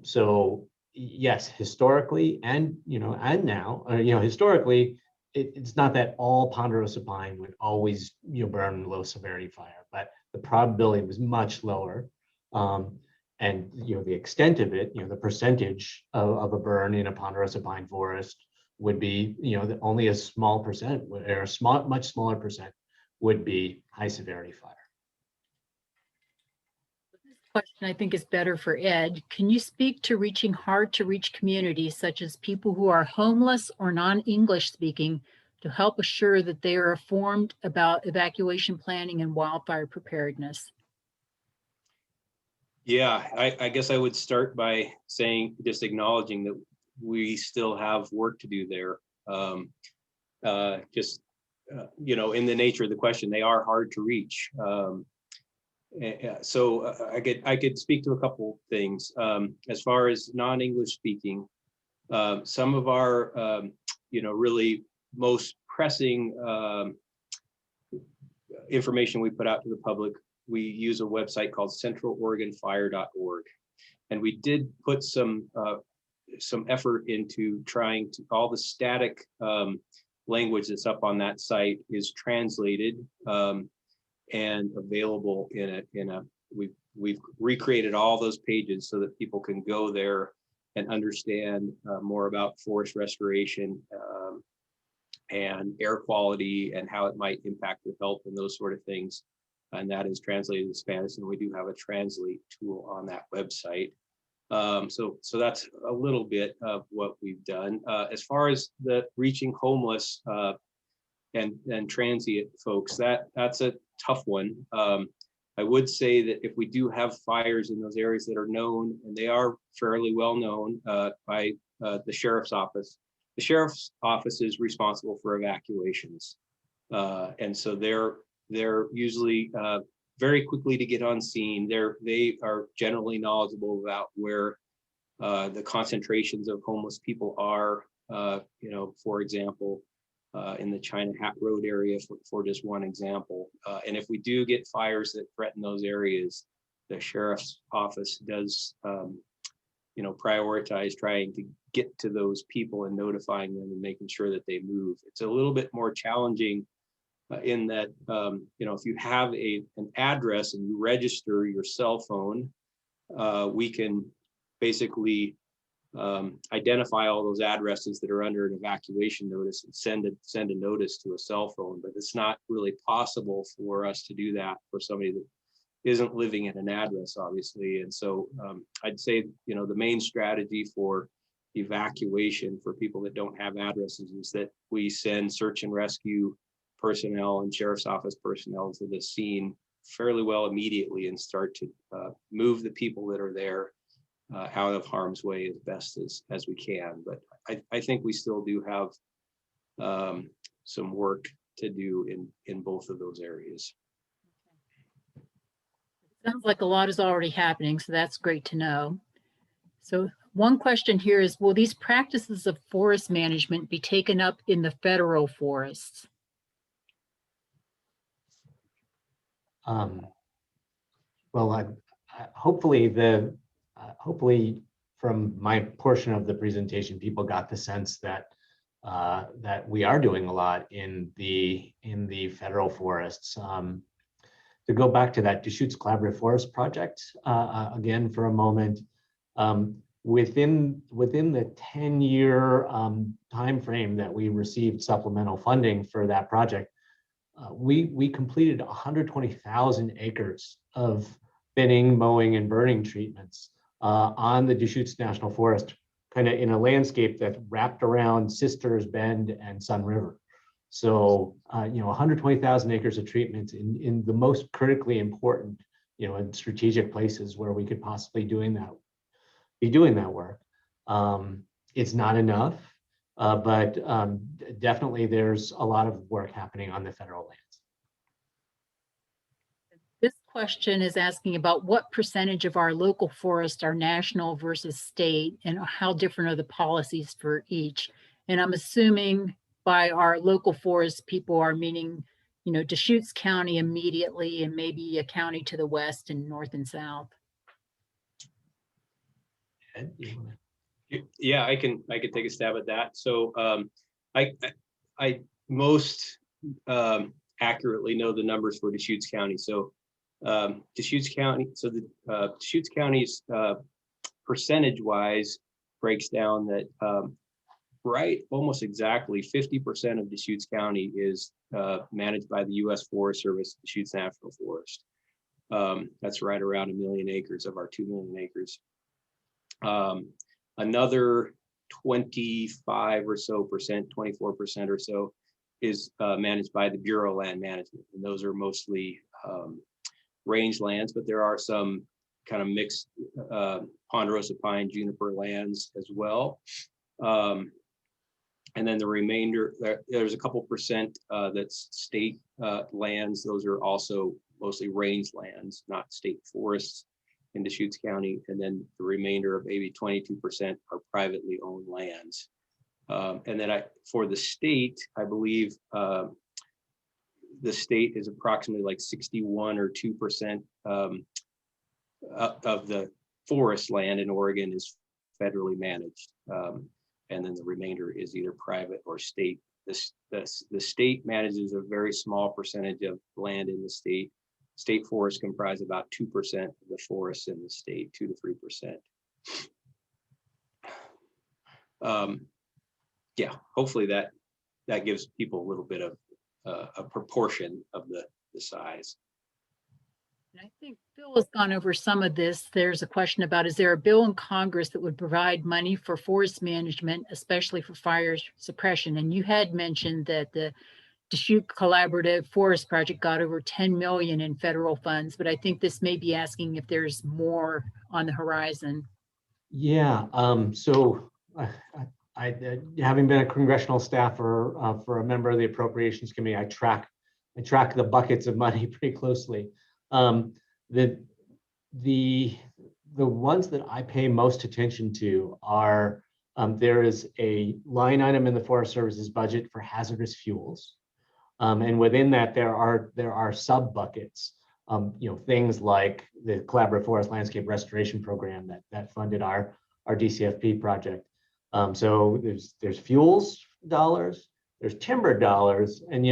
so yes, historically and now, historically, it's not that all Ponderosa pine would always burn low severity fire, but the probability was much lower. And the extent of it, the percentage of a burn in a Ponderosa pine forest would be, only a small percent, or a much smaller percent would be high severity fire. This question I think is better for Ed. Can you speak to reaching hard to reach communities such as people who are homeless or non-English speaking to help assure that they are informed about evacuation planning and wildfire preparedness? Yeah, I guess I would start by just acknowledging that we still have work to do there. In the nature of the question, they are hard to reach. So I could speak to a couple things. As far as non-English speaking, some of our, really most pressing information we put out to the public, we use a website called centraloregonfire.org. And we did put some effort into trying to all the static language that's up on that site is translated and available in a we've recreated all those pages so that people can go there and understand more about forest restoration and air quality and how it might impact their health and those sort of things. And that is translated to Spanish, and we do have a translate tool on that website. So that's a little bit of what we've done. As far as the reaching homeless and transient folks, that's a tough one. I would say that if we do have fires in those areas that are known, and they are fairly well known by the sheriff's office is responsible for evacuations. And so they're usually very quickly to get on scene. They are generally knowledgeable about where the concentrations of homeless people are, for example, in the China Hat Road area, for just one example. And if we do get fires that threaten those areas, the sheriff's office does, prioritize trying to get to those people and notifying them and making sure that they move. It's a little bit more challenging in that, if you have an address and you register your cell phone, we can basically identify all those addresses that are under an evacuation notice and send a notice to a cell phone. But it's not really possible for us to do that for somebody that isn't living in an address, obviously. And so I'd say, the main strategy for evacuation for people that don't have addresses is that we send search and rescue personnel and sheriff's office personnel to the scene fairly well immediately and start to move the people that are there out of harm's way as best as we can. But I think we still do have some work to do in both of those areas. Sounds like a lot is already happening, so that's great to know. So one question here is, will these practices of forest management be taken up in the federal forests? Well, hopefully from my portion of the presentation, people got the sense that that we are doing a lot in the federal forests. To go back to that Deschutes Collaborative Forest Project again for a moment, within the 10-year time frame that we received supplemental funding for that project, we completed 120,000 acres of thinning, mowing, and burning treatments on the Deschutes National Forest, kind of in a landscape that wrapped around Sisters Bend and Sun River. So, 120,000 acres of treatments in the most critically important, and strategic places where we could possibly be doing that work. It's not enough, but definitely there's a lot of work happening on the federal lands. This question is asking about what percentage of our local forests are national versus state, and how different are the policies for each. And I'm assuming by our local forest, people are meaning, Deschutes County immediately, and maybe a county to the west and north and south. Ed, you wanna- Yeah, I can take a stab at that. So I most accurately know the numbers for Deschutes County. So Deschutes County, so the Deschutes County's percentage-wise breaks down that right almost exactly 50% of Deschutes County is managed by the U.S. Forest Service, Deschutes National Forest. That's right around 1 million acres of our 2 million acres. Another 25 or so percent, 24% or so is managed by the Bureau of Land Management. And those are mostly range lands, but there are some kind of mixed ponderosa pine, juniper lands as well. And then the remainder, there's a couple percent that's state lands. Those are also mostly range lands, not state forests in Deschutes County. And then the remainder of maybe 22% are privately owned lands. And then for the state, I believe the state is approximately like 61 or 2% of the forest land in Oregon is federally managed. And then the remainder is either private or state the state manages a very small percentage of land in the state. State forests comprise about 2% of the forests in the state, 2 to 3%. Yeah, hopefully that gives people a little bit of a proportion of the size. And I think Phil has gone over some of this. There's a question about, is there a bill in Congress that would provide money for forest management, especially for fire suppression? And you had mentioned that the Deschutes Collaborative Forest Project got over 10 million in federal funds, but I think this may be asking if there's more on the horizon. Yeah, so having been a congressional staffer for a member of the Appropriations Committee, I track the buckets of money pretty closely. The ones that I pay most attention to are there is a line item in the Forest Service's budget for hazardous fuels, and within that there are sub buckets. Things like the Collaborative Forest Landscape Restoration Program that funded our DCFP project. So there's fuels dollars, there's timber dollars, and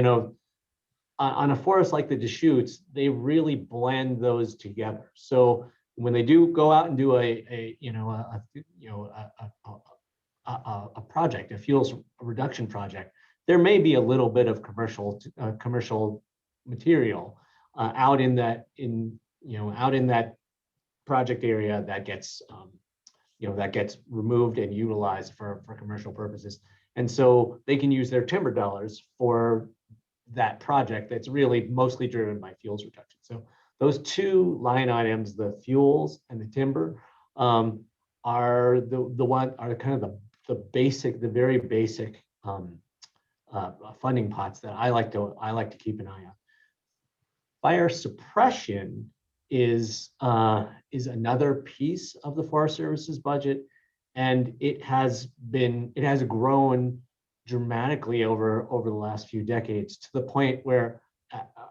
on a forest like the Deschutes, they really blend those together. So when they do go out and do a project, a fuels reduction project, there may be a little bit of commercial material out in that project area that gets removed and utilized for commercial purposes. And so they can use their timber dollars for that project that's really mostly driven by fuels reduction. So those two line items, the fuels and the timber, are kind of the very basic funding pots that I like to keep an eye on. Fire suppression is another piece of the Forest Service's budget, and it has grown dramatically over the last few decades, to the point where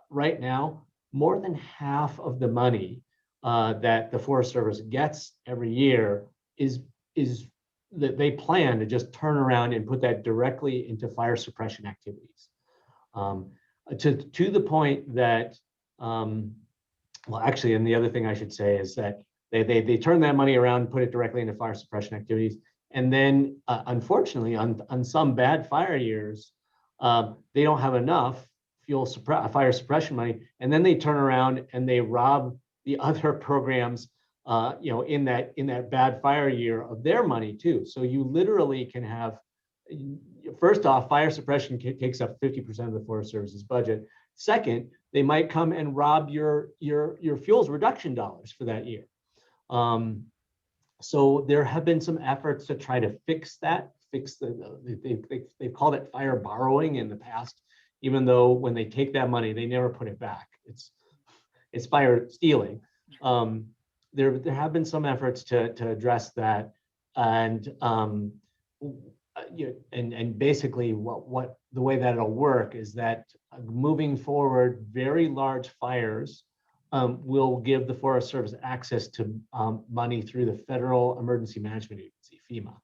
right now more than half of the money that the Forest Service gets every year is that they plan to just turn around and put that directly into fire suppression activities, to the point that well, actually, and the other thing I should say is that they turn that money around and put it directly into fire suppression activities. And then, unfortunately, on some bad fire years, they don't have enough fire suppression money, and then they turn around and they rob the other programs, in that bad fire year of their money too. So you literally can have, first off, fire suppression takes up 50% of the Forest Service's budget. Second, they might come and rob your fuels reduction dollars for that year. So there have been some efforts to try to fix that. They've called it fire borrowing in the past, even though when they take that money, they never put it back. It's fire stealing. There have been some efforts to address that, and basically what the way that it'll work is that moving forward, very large fires will give the Forest Service access to money through the Federal Emergency Management Agency, FEMA.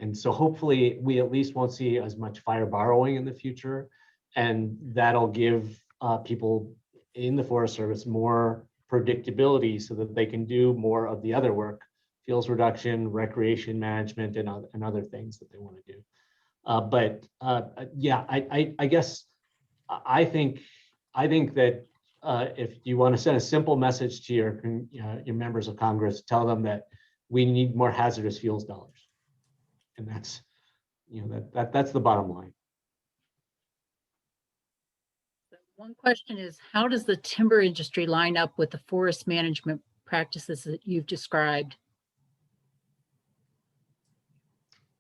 And so hopefully we at least won't see as much fire borrowing in the future, and that'll give people in the Forest Service more predictability so that they can do more of the other work, fuels reduction, recreation management, and other things that they want to do. I guess I think that if you want to send a simple message to your members of Congress, tell them that we need more hazardous fuels dollars, and that's that's the bottom line. One question is, how does the timber industry line up with the forest management practices that you've described?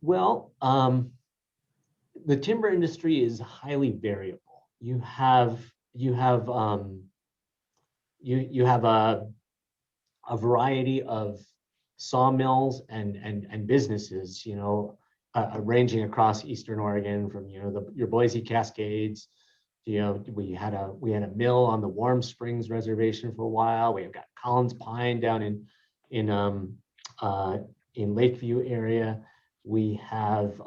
Well, the timber industry is highly variable. You have a variety of sawmills and businesses, ranging across Eastern Oregon, from your Boise Cascades. We had a mill on the Warm Springs Reservation for a while. We've got Collins Pine down in Lakeview area. We have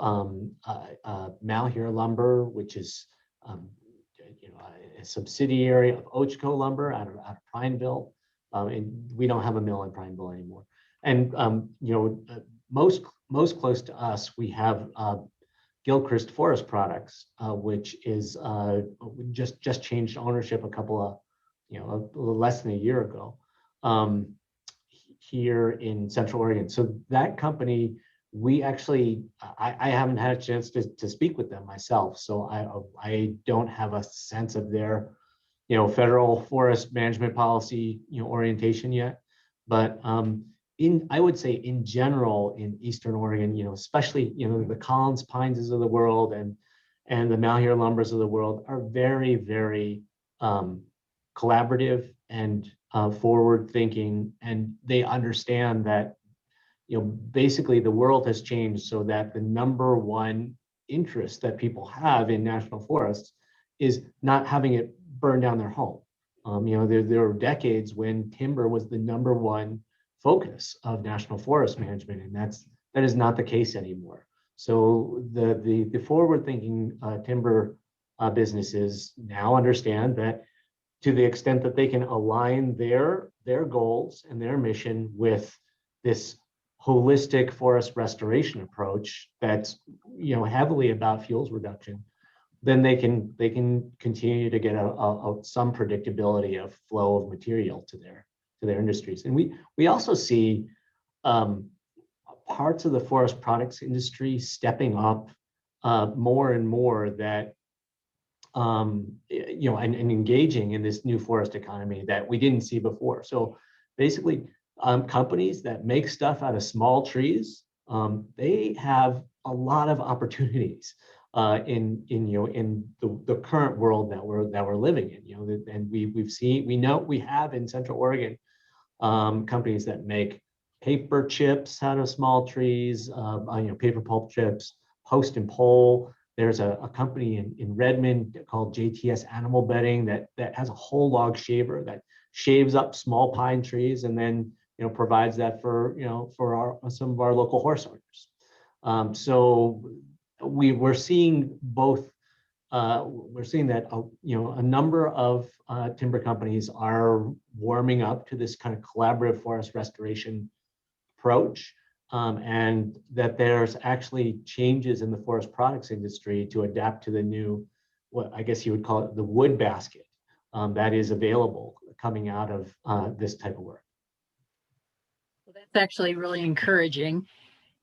Malheur Lumber, which is a subsidiary of Ochco Lumber out of Prineville, and we don't have a mill in Prineville anymore. And most close to us, we have Gilchrist Forest Products, which is just changed ownership a little less than a year ago, here in Central Oregon. So that company, we actually, I haven't had a chance to speak with them myself, so I don't have a sense of their federal forest management policy orientation yet. But I would say in general in Eastern Oregon, especially the Collins Pines of the world and the Malheur Lumbers of the world are very, very collaborative and forward thinking, and they understand that basically the world has changed so that the number one interest that people have in national forests is not having it burn down their home. There were decades when timber was the number one focus of national forest management, and that is not the case anymore. So the forward-thinking timber businesses now understand that to the extent that they can align their goals and their mission with this holistic forest restoration approach that's heavily about fuels reduction, then they can continue to get some predictability of flow of material to their industries. And we also see parts of the forest products industry stepping up more and more that and engaging in this new forest economy that we didn't see before. So basically, companies that make stuff out of small trees, they have a lot of opportunities in the current world that we're living in. And we have in Central Oregon companies that make paper chips out of small trees, paper pulp chips, post and pole. There's a company in Redmond called JTS Animal Bedding that has a whole log shaver that shaves up small pine trees and then provides that for some of our local horse owners. So we're seeing both. We're seeing that a number of timber companies are warming up to this kind of collaborative forest restoration approach, and that there's actually changes in the forest products industry to adapt to the new, what I guess you would call it, the wood basket that is available coming out of this type of work. Well, that's actually really encouraging.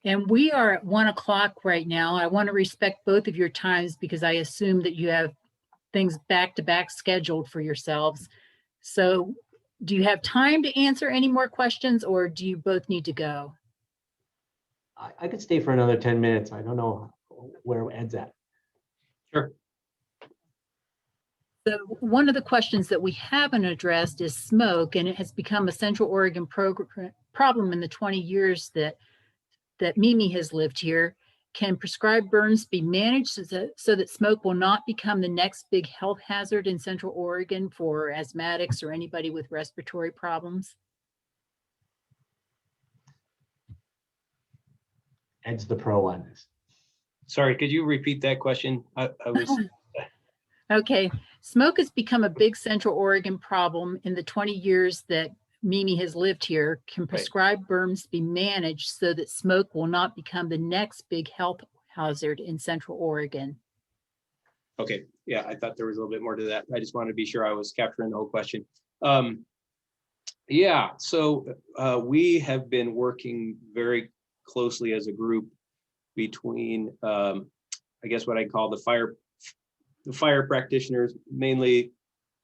And we are at 1 o'clock right now. I want to respect both of your times because I assume that you have things back to back scheduled for yourselves. So do you have time to answer any more questions, or do you both need to go? I could stay for another 10 minutes. I don't know where Ed's at. Sure. So one of the questions that we haven't addressed is smoke, and it has become a Central Oregon problem in the 20 years that Mimi has lived here. Can prescribed burns be managed so that smoke will not become the next big health hazard in Central Oregon for asthmatics or anybody with respiratory problems? Ed's the pro on this. Sorry, could you repeat that question? I was. Okay, smoke has become a big Central Oregon problem in the 20 years that Mimi has lived here. Can prescribed burns be managed so that smoke will not become the next big health hazard in Central Oregon? Okay, yeah, I thought there was a little bit more to that. I just wanted to be sure I was capturing the whole question. Yeah, so we have been working very closely as a group between, I guess what I call the fire practitioners, mainly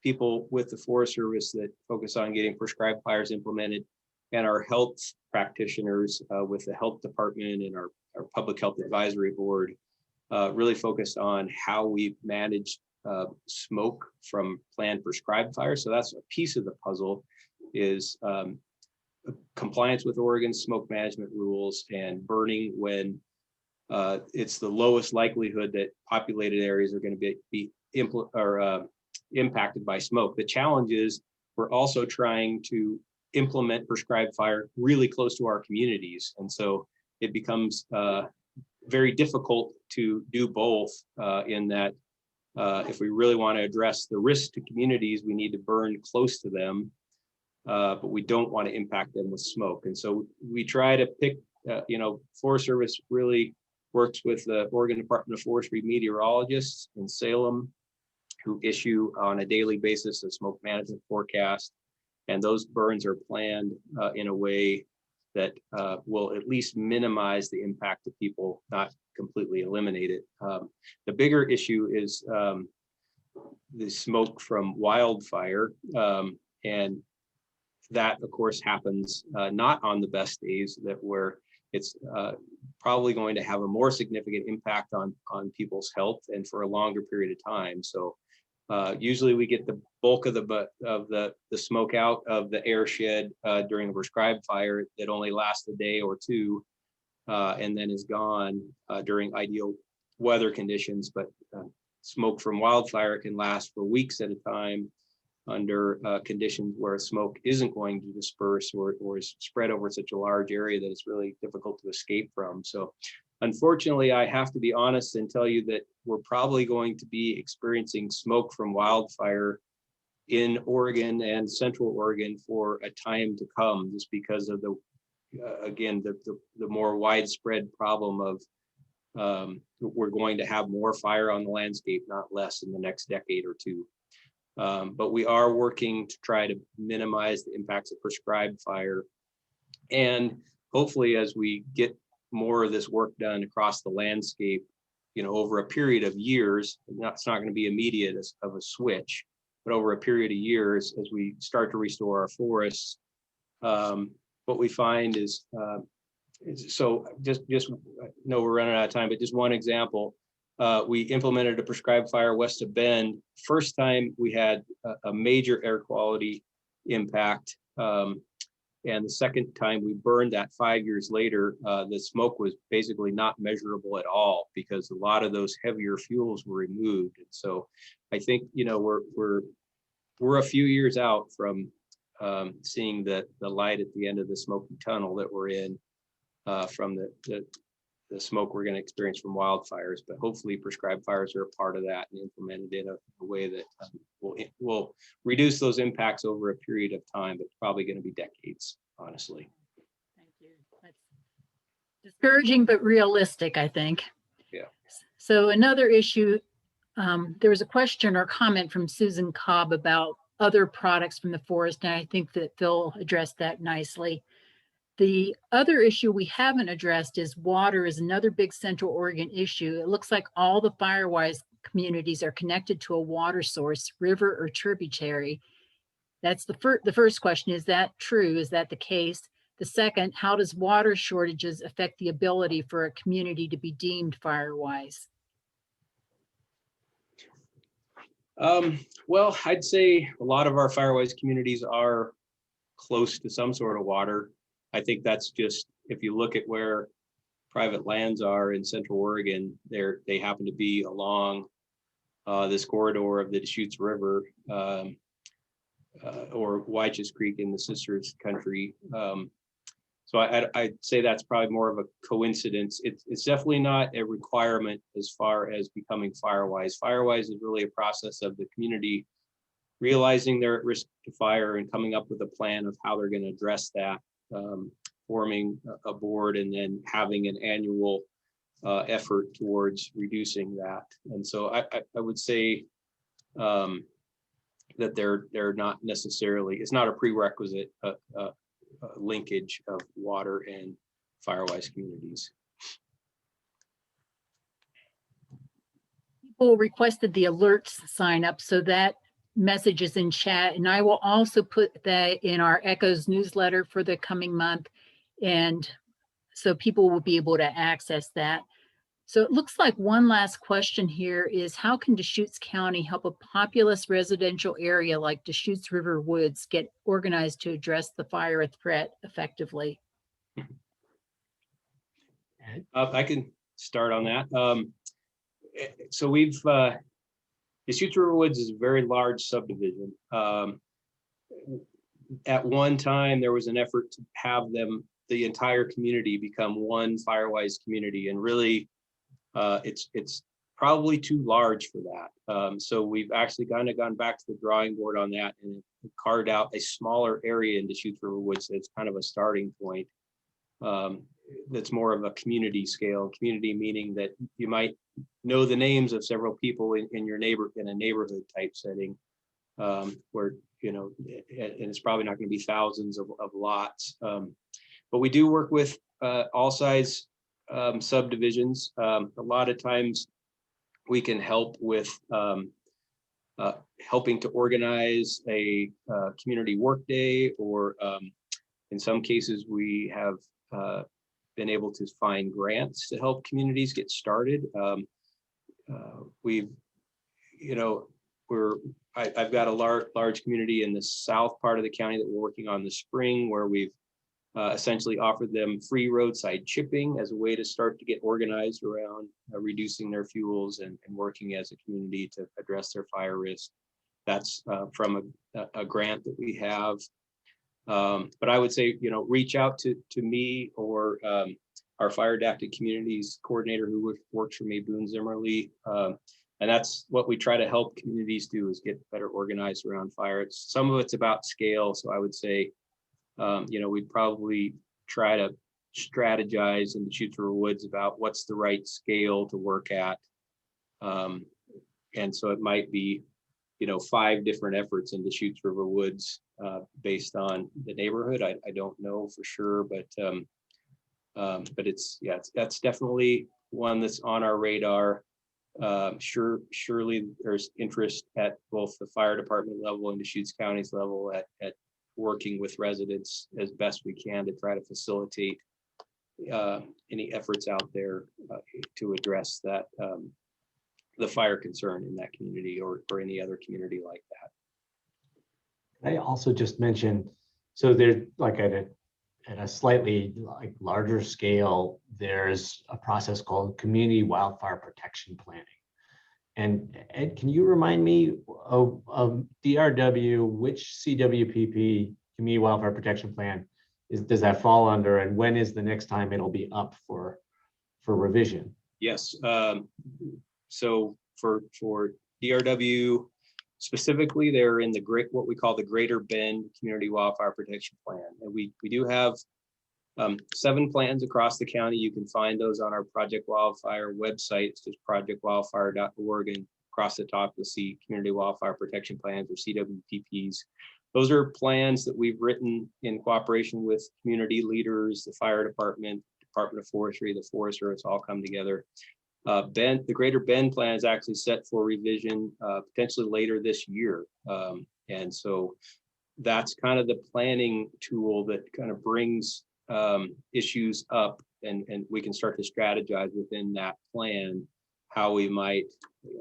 people with the Forest Service that focus on getting prescribed fires implemented, and our health practitioners with the health department and our public health advisory board, really focused on how we manage smoke from planned prescribed fires. So that's a piece of the puzzle, is compliance with Oregon's smoke management rules and burning when it's the lowest likelihood that populated areas are going to be impacted by smoke. The challenge is we're also trying to implement prescribed fire really close to our communities. And so it becomes very difficult to do both in that if we really want to address the risk to communities, we need to burn close to them, but we don't want to impact them with smoke. And so we try to pick, Forest Service really works with the Oregon Department of Forestry meteorologists in Salem, who issue on a daily basis a smoke management forecast. And those burns are planned in a way that will at least minimize the impact to people, not completely eliminate it. The bigger issue is the smoke from wildfire. And that, of course, happens not on the best days, that where it's probably going to have a more significant impact on people's health and for a longer period of time. So usually we get the bulk of the smoke out of the air shed during a prescribed fire that only lasts a day or two and then is gone during ideal weather conditions. But smoke from wildfire can last for weeks at a time under conditions where smoke isn't going to disperse or is spread over such a large area that it's really difficult to escape from. So unfortunately, I have to be honest and tell you that we're probably going to be experiencing smoke from wildfire in Oregon and Central Oregon for a time to come, just because of the more widespread problem of we're going to have more fire on the landscape, not less, in the next decade or two. But we are working to try to minimize the impacts of prescribed fire. And hopefully, as we get more of this work done across the landscape, over a period of years, it's not going to be immediate of a switch, but over a period of years, as we start to restore our forests, what we find is, so just know we're running out of time, but just one example. We implemented a prescribed fire west of Bend. First time we had a major air quality impact. And the second time we burned that 5 years later, the smoke was basically not measurable at all because a lot of those heavier fuels were removed. And so I think, we're a few years out from seeing the light at the end of the smoky tunnel that we're in from the smoke we're going to experience from wildfires, but hopefully prescribed fires are a part of that and implemented in a way that will reduce those impacts over a period of time, but probably going to be decades, honestly. Thank you. That's discouraging, but realistic, I think. Yeah. So another issue, there was a question or comment from Susan Cobb about other products from the forest, and I think that Phil addressed that nicely. The other issue we haven't addressed is water is another big Central Oregon issue. It looks like all the Firewise communities are connected to a water source, river or tributary. That's the first question. Is that true? Is that the case? The second, how does water shortages affect the ability for a community to be deemed Firewise? Well, I'd say a lot of our Firewise communities are close to some sort of water. I think that's just, if you look at where private lands are in Central Oregon, they happen to be along this corridor of the Deschutes River or Wyches Creek in the Sisters Country. So I'd say that's probably more of a coincidence. It's definitely not a requirement as far as becoming Firewise. Firewise is really a process of the community realizing they're at risk to fire and coming up with a plan of how they're going to address that. Forming a board and then having an annual effort towards reducing that. And so I would say that they're not necessarily, it's not a prerequisite linkage of water and Firewise communities. People requested the alerts sign up, so that message is in chat, and I will also put that in our Echoes newsletter for the coming month, and so people will be able to access that. So it looks like one last question here is, how can Deschutes County help a populous residential area like Deschutes River Woods get organized to address the fire threat effectively? I can start on that. So we've Deschutes River Woods is a very large subdivision. At one time, there was an effort to have the entire community become one Firewise community, and really it's probably too large for that. So we've actually kind of gone back to the drawing board on that and carved out a smaller area in Deschutes River Woods. It's kind of a starting point. That's more of a community scale. Community meaning that you might know the names of several people in a neighborhood type setting, where, you know, and it's probably not going to be thousands of lots. But we do work with all size subdivisions. A lot of times we can help with helping to organize a community work day, or in some cases we have been able to find grants to help communities get started. We've, you know, I've got a large community in the south part of the county that we're working on this spring, where we've essentially offered them free roadside chipping as a way to start to get organized around reducing their fuels and working as a community to address their fire risk. That's from a grant that we have. But I would say, you know, reach out to me or our fire adapted communities coordinator who works for me, Boone Zimmerly. And that's what we try to help communities do, is get better organized around fire. Some of it's about scale. So I would say, you know, we'd probably try to strategize in the Deschutes River Woods about what's the right scale to work at. And so it might be, you know, 5 different efforts in the Deschutes River Woods based on the neighborhood. I don't know for sure, but it's, yeah, that's definitely one that's on our radar. Surely there's interest at both the fire department level and Deschutes County's level at working with residents as best we can to try to facilitate any efforts out there to address that the fire concern in that community or any other community like that. I also just mentioned, so there's like at a slightly like larger scale, there's a process called community wildfire protection planning. And Ed, can you remind me of DRW, which CWPP, community wildfire protection plan, does that fall under, and when is the next time it'll be up for revision? Yes. So for DRW specifically, they're in what we call the Greater Bend Community Wildfire Protection Plan, and we do have 7 plans across the county. You can find those on our Project Wildfire website. It's just projectwildfire.org, and across the top you'll see Community Wildfire Protection Plans, or CWPPs. Those are plans that we've written in cooperation with community leaders, the fire department, Department of Forestry, the Forest Service, all come together. The Greater Bend plan is actually set for revision potentially later this year. And so that's kind of the planning tool that kind of brings issues up, and we can start to strategize within that plan how we might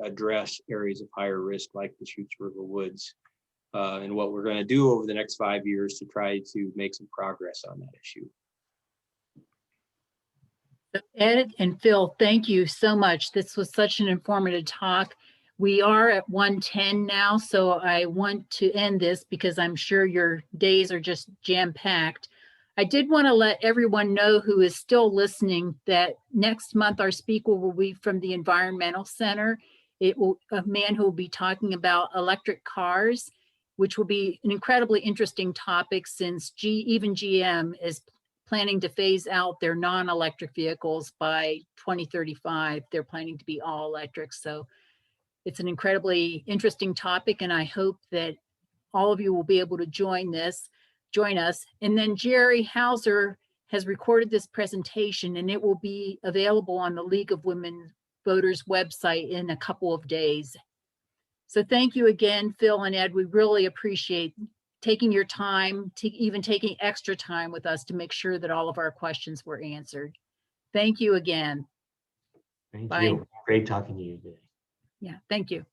address areas of higher risk like the Deschutes River Woods, and what we're going to do over the next 5 years to try to make some progress on that issue. Ed and Phil, thank you so much. This was such an informative talk. We are at 1:10 now, so I want to end this because I'm sure your days are just jam-packed. I did want to let everyone know who is still listening that next month our speaker will be from the Environmental Center. It will a man who will be talking about electric cars, which will be an incredibly interesting topic since even GM is planning to phase out their non-electric vehicles by 2035. They're planning to be all electric. So it's an incredibly interesting topic, and I hope that all of you will be able to join us. And then Jerry Hauser has recorded this presentation, and it will be available on the League of Women Voters website in a couple of days. So thank you again, Phil and Ed. We really appreciate taking your time, even taking extra time with us to make sure that all of our questions were answered. Thank you again. Thank Bye. you. Great talking to you today. Yeah, thank you.